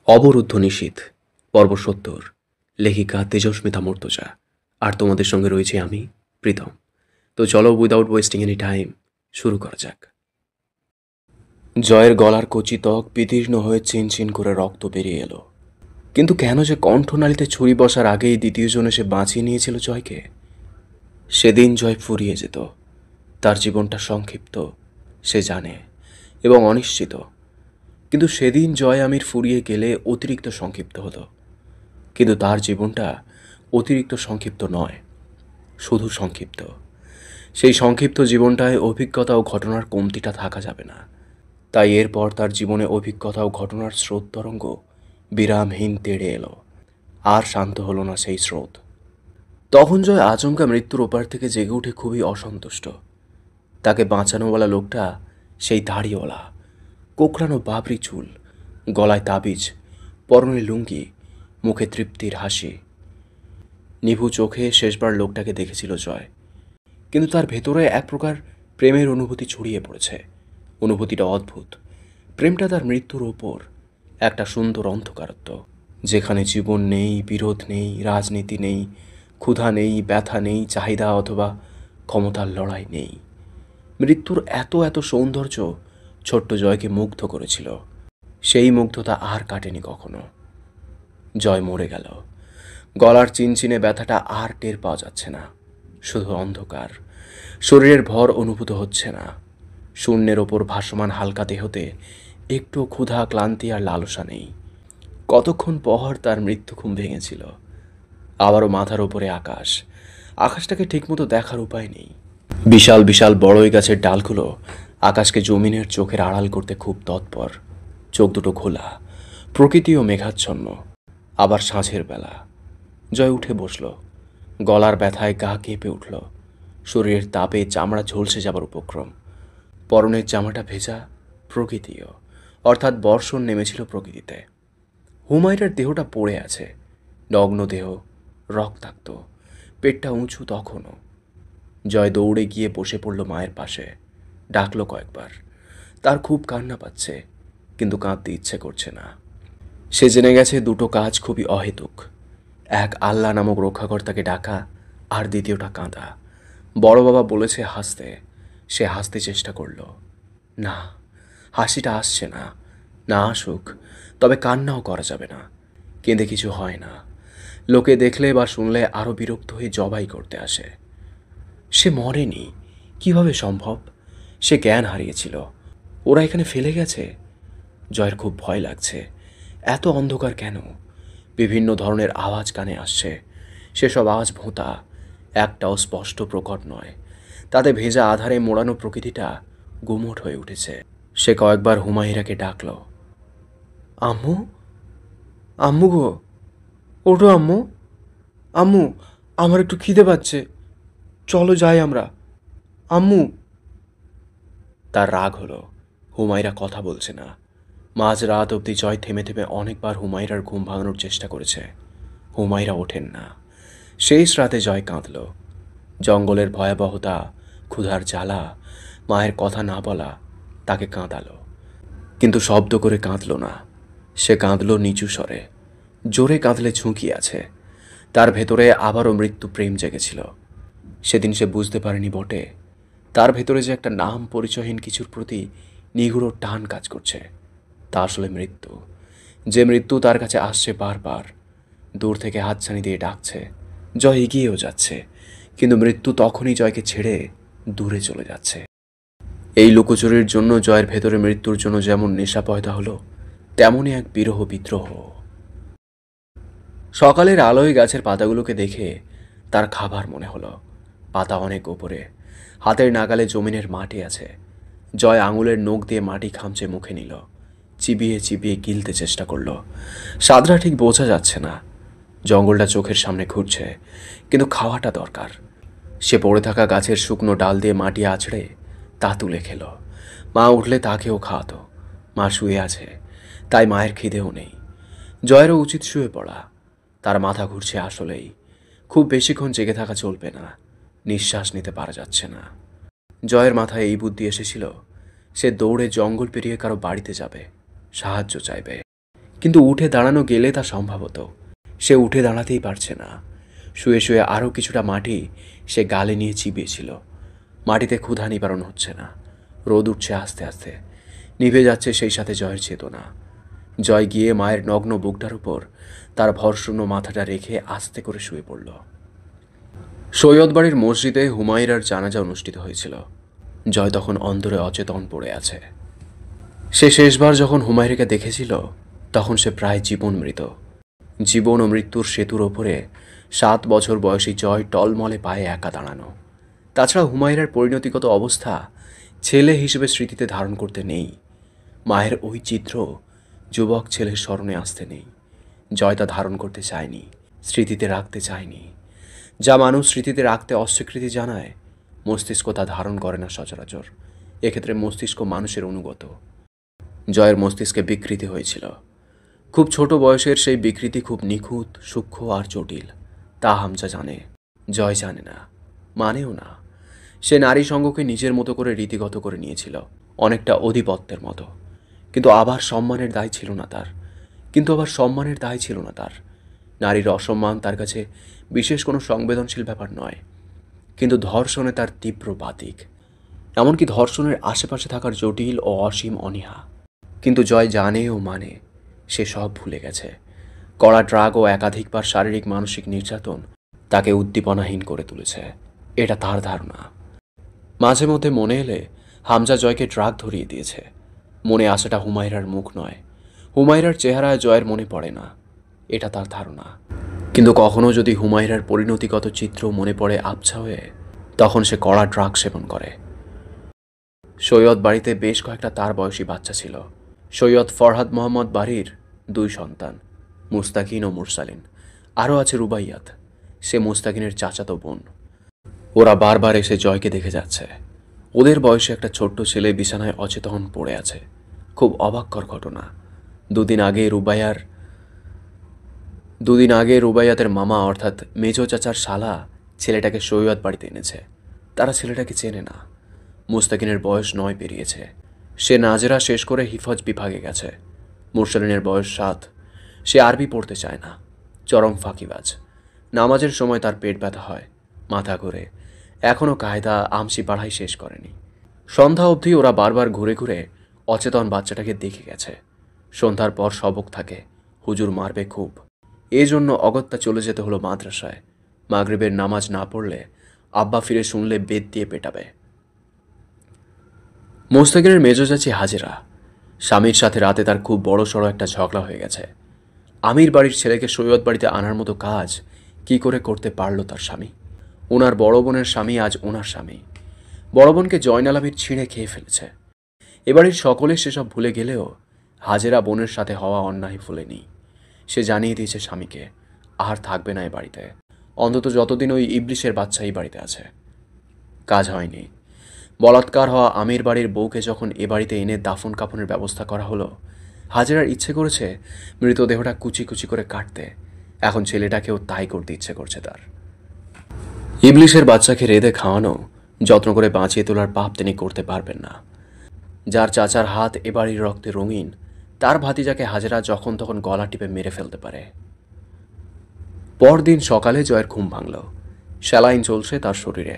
অবরুদ্ধ নিশীথ পর্ব ৭০ লেখিকা তেজস্মিতা মুর্তজা। আর তোমাদের সঙ্গে রয়েছে আমি প্রীতম। তো চলো উইদাউট ওয়েস্টিং এনি টাইম শুরু করা যাক। জয়ের গলার কচি ত্বক বিদীর্ণ হয়ে চিনচিন করে রক্ত বেরিয়ে এলো। কিন্তু কেন যে কণ্ঠনালীতে ছুরি বসার আগেই দ্বিতীয় জন এসে বাঁচিয়ে নিয়েছিল জয়কে। সেদিন জয় ফুরিয়ে যেত। তার জীবনটা সংক্ষিপ্ত সে জানে এবং অনিশ্চিত, কিন্তু সেদিন জয় আমির ফুরিয়ে গেলে অতিরিক্ত সংক্ষিপ্ত হতো। কিন্তু তার জীবনটা অতিরিক্ত সংক্ষিপ্ত নয়, শুধু সংক্ষিপ্ত। সেই সংক্ষিপ্ত জীবনটায় অভিজ্ঞতা ও ঘটনার কমতিটা থাকা যাবে না। তাই এরপর তার জীবনে অভিজ্ঞতা ও ঘটনার স্রোত তরঙ্গ বিরামহীন তেড়ে এলো। আর শান্ত হলো না সেই স্রোত। তখন জয় আচমকা মৃত্যুর ওপার থেকে জেগে উঠে খুবই অসন্তুষ্ট। তাকে বাঁচানোওয়ালা লোকটা সেই দাড়িওয়ালা, কোঁকড়ানো বাবরি চুল, গলায় তাবিজ, পরনে লুঙ্গি, মুখে তৃপ্তির হাসি। নিভু চোখে শেষবার লোকটাকে দেখেছিল জয়, কিন্তু তার ভেতরে এক প্রকার প্রেমের অনুভূতি ছড়িয়ে পড়েছে। অনুভূতিটা অদ্ভুত। প্রেমটা তার মৃত্যুর ওপর একটা সুন্দর অন্ধকারত্ব, যেখানে জীবন নেই, বিরোধ নেই, রাজনীতি নেই, ক্ষুধা নেই, ব্যথা নেই, চাহিদা অথবা ক্ষমতার লড়াই নেই। মৃত্যুর এত এত সৌন্দর্য ছোট্ট জয়কে মুগ্ধ করেছিল। সেই মুগ্ধতা আর কাটেনি কখনো। জয় মরে গেল। গলার চিনচিনে ব্যথাটা আর টের পাওয়া যাচ্ছে না, শুধু অন্ধকার। শরীরের ভর অনুভূত হচ্ছে না। শূন্যের ওপর ভাসমান হালকা দেহতে একটু ক্ষুধা, ক্লান্তি আর লালসা নেই। কতক্ষণ পর তার মৃত্যু ঘুম ভেঙেছিল। আবারও মাথার ওপরে আকাশ। আকাশটাকে ঠিকমতো দেখার উপায় নেই। বিশাল বিশাল বড়ই গাছের ডালগুলো আকাশকে জমিনের চোখের আড়াল করতে খুব তৎপর। চোখ দুটো খোলা, প্রকৃতিও মেঘাচ্ছন্ন। আবার সাঁঝের বেলা। জয় উঠে বসল। গলার ব্যথায় গা কেঁপে উঠল। শরীরের তাপে চামড়া ঝলসে যাবার উপক্রম। পরনের জামাটা ভেজা, প্রকৃতিও, অর্থাৎ বর্ষণ নেমেছিল প্রকৃতিতে। হুমায়রার দেহটা পড়ে আছে, নগ্ন দেহ, রক্তাক্ত, পেটটা উঁচু তখনও। জয় দৌড়ে গিয়ে বসে পড়ল মায়ের পাশে। ডাকল কয়েকবার। তার খুব কান্না পাচ্ছে, কিন্তু কাঁদতে ইচ্ছে করছে না। সে জেনে গেছে দুটো কাজ খুবই অহেতুক। এক, আল্লাহ নামক রক্ষাকর্তাকে ডাকা, আর দ্বিতীয়টা কাঁদা। বড় বাবা বলেছে হাসতে। সে হাসতে চেষ্টা করল। না, হাসিটা আসছে না। না আসুক, তবে কান্নাও করা যাবে না। কেঁদে কিছু হয় না। লোকে দেখলে বা শুনলে আরও বিরক্ত হয়ে জবাই করতে আসে। সে মরেনি, কিভাবে সম্ভব? সে জ্ঞান হারিয়েছিল, ওরা এখানে ফেলে গেছে। জয়ের খুব ভয় লাগছে। এত অন্ধকার কেন? বিভিন্ন ধরনের আওয়াজ কানে আসছে। সেসব আওয়াজ ভোঁতা, একটাও স্পষ্ট প্রকট নয়। তাতে ভেজা আধারে মোড়ানো প্রকৃতিটা গুমোট হয়ে উঠেছে। সে কয়েকবার হুমায়রাকে ডাকল। আম্মু, আম্মু গো, ওঠো আম্মু। আম্মু, আমার একটু খিদে পাচ্ছে, চলো যাই আমরা। আম্মু। তার রাগ হলো, হুমায়রা কথা বলছে না। মাঝ রাত অবধি জয় থেমে থেমে অনেকবার হুমায়রার ঘুম ভাঙানোর চেষ্টা করেছে। হুমায়রা ওঠেন না। শেষ রাতে জয় কাঁদল। জঙ্গলের ভয়াবহতা, ক্ষুধার জ্বালা, মায়ের কথা না বলা তাকে কাঁদালো। কিন্তু শব্দ করে কাঁদল না। সে কাঁদল নিচু স্বরে। জোরে কাঁদলে ঝুঁকি আছে। তার ভেতরে আবারও মৃত্যু প্রেম জেগেছিল। সেদিন সে বুঝতে পারেনি বটে, তার ভেতরে যে একটা নাম পরিচয়হীন কিছুর প্রতি নিগুড় টান কাজ করছে, তা আসলে মৃত্যু। যে মৃত্যু তার কাছে আসছে বারবার, দূর থেকে হাতছানি দিয়ে ডাকছে। জয় এগিয়েও যাচ্ছে, কিন্তু মৃত্যু তখনই জয়কে ছেড়ে দূরে চলে যাচ্ছে। এই লুকোচুরির জন্য জয়ের ভেতরে মৃত্যুর জন্য যেমন নেশা পয়দা হলো, তেমনই এক বিরহ বিদ্রোহ। সকালের আলোয় গাছের পাতাগুলোকে দেখে তার খাবার মনে হলো। পাতা অনেক ওপরে, হাতের নাগালে জমিনের মাটি আছে। জয় আঙুলের নখ দিয়ে মাটি খামচে মুখে নিল। চিবিয়ে চিবিয়ে গিলতে চেষ্টা করল। স্বাদটা ঠিক বোঝা যাচ্ছে না। জঙ্গলটা চোখের সামনে ঘুরছে, কিন্তু খাওয়াটা দরকার। সে পড়ে থাকা গাছের শুকনো ডাল দিয়ে মাটি আছড়ে তা তুলে খেল। মা উঠলে তাকেও খাওয়াতো। মা শুয়ে আছে, তাই মায়ের খিদেও নেই। জয়েরও উচিত শুয়ে পড়া। তার মাথা ঘুরছে আসলেই। খুব বেশিক্ষণ জেগে থাকা চলবে না। নিঃশ্বাস নিতে পারা যাচ্ছে না। জয়ের মাথায় এই বুদ্ধি এসেছিল, সে দৌড়ে জঙ্গল পেরিয়ে কারো বাড়িতে যাবে, সাহায্য চাইবে। কিন্তু উঠে দাঁড়ানো গেলে তা সম্ভব হতো। সে উঠে দাঁড়াতেই পারছে না। শুয়ে শুয়ে আরও কিছুটা মাটি সে গালে নিয়ে চিবিয়েছিল। মাটিতে ক্ষুধা নিবারণ হচ্ছে না। রোদ উঠছে আস্তে আস্তে, নিভে যাচ্ছে সেই সাথে জয়ের চেতনা। জয় গিয়ে মায়ের নগ্ন বুকটার উপর তার ভরশূন্য মাথাটা রেখে আস্তে করে শুয়ে পড়ল। সৈয়দ বাড়ির মসজিদে হুমায়রার জানাজা অনুষ্ঠিত হয়েছিল। জয় তখন অন্তরে অচেতন পড়ে আছে। সে শেষবার যখন হুমায়রাকে দেখেছিল তখন সে প্রায় জীবন মৃত। জীবন ও মৃত্যুর সেতুর ওপরে 7 বছর বয়সী জয় টলমলে পায়ে একা দাঁড়ানো। তাছাড়া হুমায়রার পরিণতিগত অবস্থা ছেলে হিসেবে স্মৃতিতে ধারণ করতে নেই। মায়ের ওই চিত্র যুবক ছেলের স্মরণে আসতে নেই। জয় তা ধারণ করতে চায়নি, স্মৃতিতে রাখতে চায়নি। যা মানুষ স্মৃতিতে রাখতে অস্বীকৃতি জানায়, মস্তিষ্ক তা ধারণ করে না সচরাচর। এক্ষেত্রে মস্তিষ্ক মানুষের অনুগত। জয়ের মস্তিষ্কে বিকৃতি হয়েছিল। খুব ছোট বয়সের সেই বিকৃতি খুব নিখুঁত, সূক্ষ্ম আর জটিল। তা হামজা জানে, জয় জানে না, মানেও না। সে নারী সঙ্গকে নিজের মতো করে রীতিগত করে নিয়েছিল, অনেকটা অধিপত্যের মতো। কিন্তু আবার সম্মানের দায় ছিল না তার। নারীর অসম্মান তার কাছে বিশেষ কোনো সংবেদনশীল ব্যাপার নয়। কিন্তু ধর্ষণে তার তীব্র বাতিক, এমনকি ধর্ষণের আশেপাশে থাকার জটিল ও অসীম অনীহা। কিন্তু জয় জানে ও মানে, সে সব ভুলে গেছে। কড়া ড্রাগ ও একাধিকবার শারীরিক মানসিক নির্যাতন তাকে উদ্দীপনাহীন করে তুলেছে, এটা তার ধারণা। মাঝে মধ্যে মনে এলে হামজা জয়কে ড্রাগ ধরিয়ে দিয়েছে। মনে আসাটা হুমায়রার মুখ নয়, হুমায়রার চেহারায় জয়ের মনে পড়ে না, এটা তার ধারণা। কিন্তু কখনো যদি হুমায়রার পরিণতিগত চিত্র মনে পড়ে আবছা হয়ে, তখন সে কড়া ড্রাগ সেবন করে। সৈয়দ বাড়িতে বেশ কয়েকটা তার বয়সী বাচ্চা ছিল। সৈয়দ ফরহাদ মোহাম্মদ বাড়ির 2 সন্তান, মুস্তাকিন ও মুরসালিন। আরও আছে রুবাইয়াত, সে মুস্তাকিনের চাচাতো বোন। ওরা বারবার এসে জয়কে দেখে যাচ্ছে। ওদের বয়সে একটা ছোট্ট ছেলে বিছানায় অচেতন পড়ে আছে। খুব অবাককর ঘটনা। দুদিন আগে রুবাইয়াতের মামা অর্থাৎ মেজো চাচার শালা ছেলেটাকে সৈয়দ বাড়িতে এনেছে। তারা ছেলেটাকে চেনে না। মুস্তাকিনের বয়স 9 পেরিয়েছে। সে নাজেরা শেষ করে হিফজ বিভাগে গেছে। মুরসালিনের বয়স 7। সে আরবি পড়তে চায় না, চরম ফাঁকিবাজ। নামাজের সময় তার পেট ব্যথা হয়, মাথা ঘোরে। এখনও কায়দা আমসি পাড়াই শেষ করেনি। সন্ধ্যা অবধি ওরা বারবার ঘুরে ঘুরে অচেতন বাচ্চাটাকে দেখে গেছে। সন্ধ্যার পর সবক থাকে, হুজুর মারবে খুব। এই জন্য অগত্যা চলে যেতে হলো মাদ্রাসায়। মাগরিবের নামাজ না পড়লে আব্বা ফিরে শুনলে বেত দিয়ে পেটাবে। মোস্তাকিনের মেজো চাচি হাজেরা, স্বামীর সাথে রাতে তার খুব বড় সড়ো একটা ঝগড়া হয়ে গেছে। আমির বাড়ির ছেলেকে সৈয়দ বাড়িতে আনার মতো কাজ কি করে করতে পারল তার স্বামী? ওনার বড় বোনের স্বামী আজ ওনার স্বামী। বড় বোনকে জয়নাল আমির ছিঁড়ে খেয়ে ফেলেছে। এবাড়ির সকলে সেসব ভুলে গেলেও হাজেরা বোনের সাথে হওয়া অন্যায় ভুলেনি। সে জানিয়ে দিয়েছে স্বামীকে আর থাকবে না এ বাড়িতে, অন্তত যতদিন ওই ইবলিশের বাচ্চা এই বাড়িতে আছে। কাজ হয়নি। বলাৎকার হওয়া আমির বাড়ির বউকে যখন এ বাড়িতে এনে দাফন কাফনের ব্যবস্থা করা হলো, হাজেরার ইচ্ছে করেছে মৃতদেহটা কুচি কুচি করে কাটতে। এখন ছেলেটাকেও তাই করতে ইচ্ছে করছে তার। ইবলিশের বাচ্চাকে রেঁধে খাওয়ানো, যত্ন করে বাঁচিয়ে তোলার পাপ তিনি করতে পারবেন না। যার চাচার হাত এ বাড়ির রক্তে রঙিন, তার ভাতিজাকে হাজেরা যখন তখন গলা টিপে মেরে ফেলতে পারে। পরদিন সকালে জয়ের ঘুম ভাঙল। স্যালাইন চলছে তার শরীরে।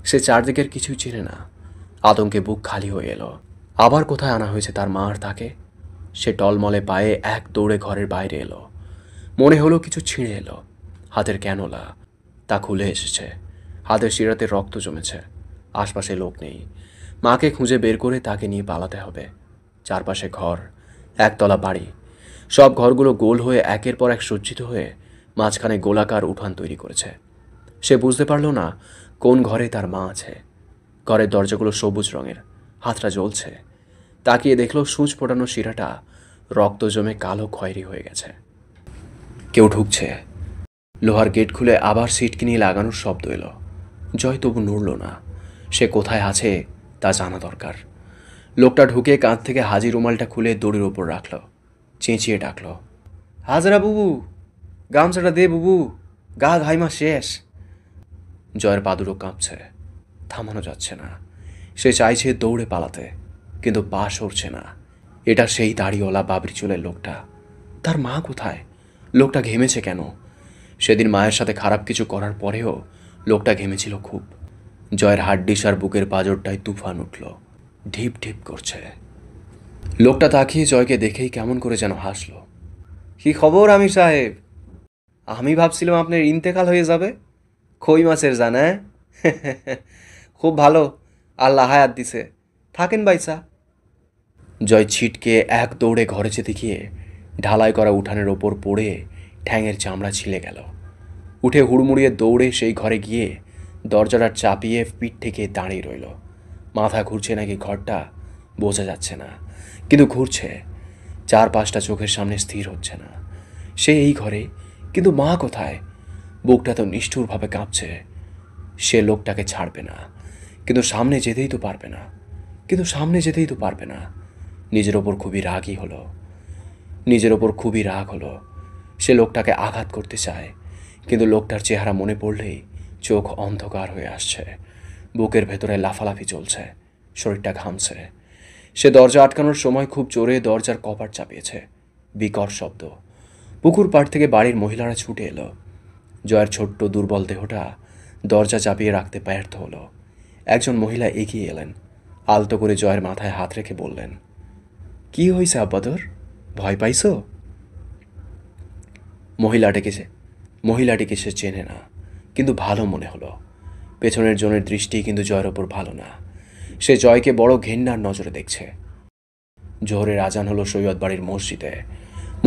সে চারদিকের কিছুই চেনে না। আতঙ্কে বুক খালি হয়ে এলো। আবার কোথায় আনা হয়েছে তার মা আর তাকে? সে টলমলে পায়ে এক দৌড়ে ঘরের বাইরে এলো। মনে হলো কিছু ছিঁড়ে এলো। হাতের ক্যানোলা, তা খুলে এসেছে। হাতের শিরাতে রক্ত জমেছে। আশপাশে লোক নেই। মাকে খুঁজে বের করে তাকে নিয়ে পালাতে হবে। চারপাশে ঘর, একতলা বাড়ি। সব ঘরগুলো গোল হয়ে একের পর এক সজ্জিত হয়ে মাঝখানে গোলাকার উঠান তৈরি করেছে। সে বুঝতে পারল না কোন ঘরে তার মা আছে। ঘরের দরজাগুলো সবুজ রঙের, হাতটা জ্বলছে। তাকিয়ে দেখল সূচ ফোটানো শিরাটা রক্ত জমে কালো খয়েরি হয়ে গেছে। কেউ ঢুকছে। লোহার গেট খুলে আবার সিটকিনি লাগানোর শব্দ এলো। জয় তবু নড়ল না। সে কোথায় আছে তা জানা দরকার। লোকটা ঢুকে কাঁধ থেকে হাজি রুমালটা খুলে দড়ির ওপর রাখল। চেঁচিয়ে ডাকল, হাজরা বুবু, গামছাটা দে বুবু, গা ঘাইমা শেষ। জয়ের পাদুরও কাঁপছে, থামানো যাচ্ছে না। সে চাইছে দৌড়ে পালাতে, কিন্তু পা সরছে না। এটা সেই দাড়িওয়ালা বাবরি চুলের লোকটা। তার মা কোথায়? লোকটা ঘেমেছে কেন? সেদিন মায়ের সাথে খারাপ কিছু করার পরেও লোকটা ঘেমেছিল খুব। জয়ের হাড্ডিস আর বুকের পাঁজরটায় তুফান উঠল, ঢিপ ঢিপ করছে। লোকটা তাকিয়ে জয়কে দেখেই কেমন করে যেন হাসল। কি খবর আমির সাহেব? আমি ভাবছিলাম আপনার ইন্তেকাল হয়ে যাবে। কই মাছের জান, হ্যাঁ? খুব ভালো, আল্লাহ হায়াত দিছে, থাকেন বাইসা। জয় ছিটকে এক দৌড়ে ঘরে যেতে গিয়ে ঢালাই করা উঠানের ওপর পড়ে ঠ্যাঙের চামড়া ছিলে গেল। উঠে হুড়মুড়িয়ে দৌড়ে সেই ঘরে গিয়ে দরজাটা চাপিয়ে পিঠ থেকে দাঁড়িয়ে রইল। মাথা ঘুরছে নাকি ঘরটা বোঝা যাচ্ছে না, কিন্তু ঘুরছে। 4-5টা চোখের সামনে স্থির হচ্ছে না। সে এই ঘরে, কিন্তু মা কোথায়? বুকটা তো নিষ্ঠুরভাবে কাঁপছে। সে লোকটাকে ছাড়বে না, কিন্তু সামনে যেতেই তো পারবে না। নিজের ওপর খুবই রাগ হলো। সে লোকটাকে আঘাত করতে চায়, কিন্তু লোকটার চেহারা মনে পড়লেই চোখ অন্ধকার হয়ে আসছে। বুকের ভেতরে লাফালাফি চলছে, শরীরটা ঘামছে। সে দরজা আটকানোর সময় খুব জোরে দরজার কপাট চাপিয়েছে। বিকট শব্দ। পুকুর পাড় থেকে বাড়ির মহিলারা ছুটে এলো। জয়ের ছোট্ট দুর্বল দেহটা দরজা চাপিয়ে রাখতে ব্যর্থ হলো। একজন মহিলা এগিয়ে এলেন, আলতো করে জয়ের মাথায় হাত রেখে বললেন, কি হয়েছে আব্বাদর, ভয় পাইছো? মহিলাটিকে সে চেনে না, কিন্তু ভালো মনে হলো। পেছনের জনের দৃষ্টি কিন্তু জয়ের ওপর ভালো না। সে জয়কে বড় ঘেন্নার নজরে দেখছে। জোহরের আজান হলো সৈয়দ বাড়ির মসজিদে।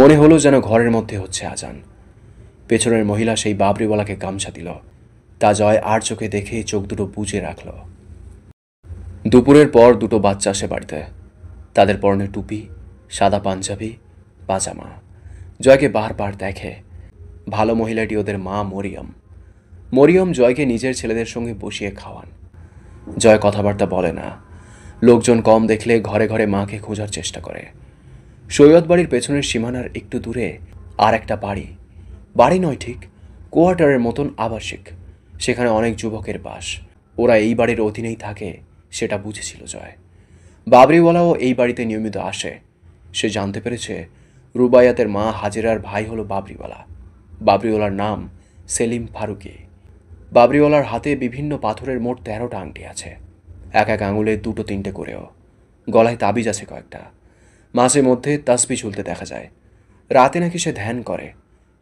মনে হলো যেন ঘরের মধ্যে হচ্ছে আজান। পেছনের মহিলা সেই বাবরিওয়ালাকে গামছা দিল। তা জয় আর চোখে দেখে চোখ দুটো বুজে রাখল। দুপুরের পর 2টো বাচ্চা আসে বাড়িতে। তাদের পরনে টুপি, সাদা পাঞ্জাবি, পাজামা। জয়কে বারবার দেখে। ভালো মহিলাটি ওদের মা মরিয়ম জয়কে নিজের ছেলেদের সঙ্গে বসিয়ে খাওয়ান। জয় কথাবার্তা বলে না। লোকজন কম দেখলে ঘরে ঘরে মাকে খোঁজার চেষ্টা করে। সৈয়দ বাড়ির পেছনের সীমানার একটু দূরে আর একটা বাড়ি নয় ঠিক, কোয়ার্টারের মতন আবাসিক। সেখানে অনেক যুবকের বাস। ওরা এই বাড়ির অধীনেই থাকে, সেটা বুঝেছিল জয়। বাবরিওয়ালাও এই বাড়িতে নিয়মিত আসে। সে জানতে পেরেছে রুবাইয়াতের মা হাজেরার ভাই হলো বাবরিওয়ালার নাম সেলিম ফারুকি। বাবরিওয়ালার হাতে বিভিন্ন পাথরের মোট 13টা আংটি আছে, এক আঙুলে 2-3টে করেও। গলায় তাবিজ আছে কয়েকটা। মাঝে মধ্যে তাসবি ঝুলতে দেখা যায়। রাতে নাকি সে ধ্যান করে।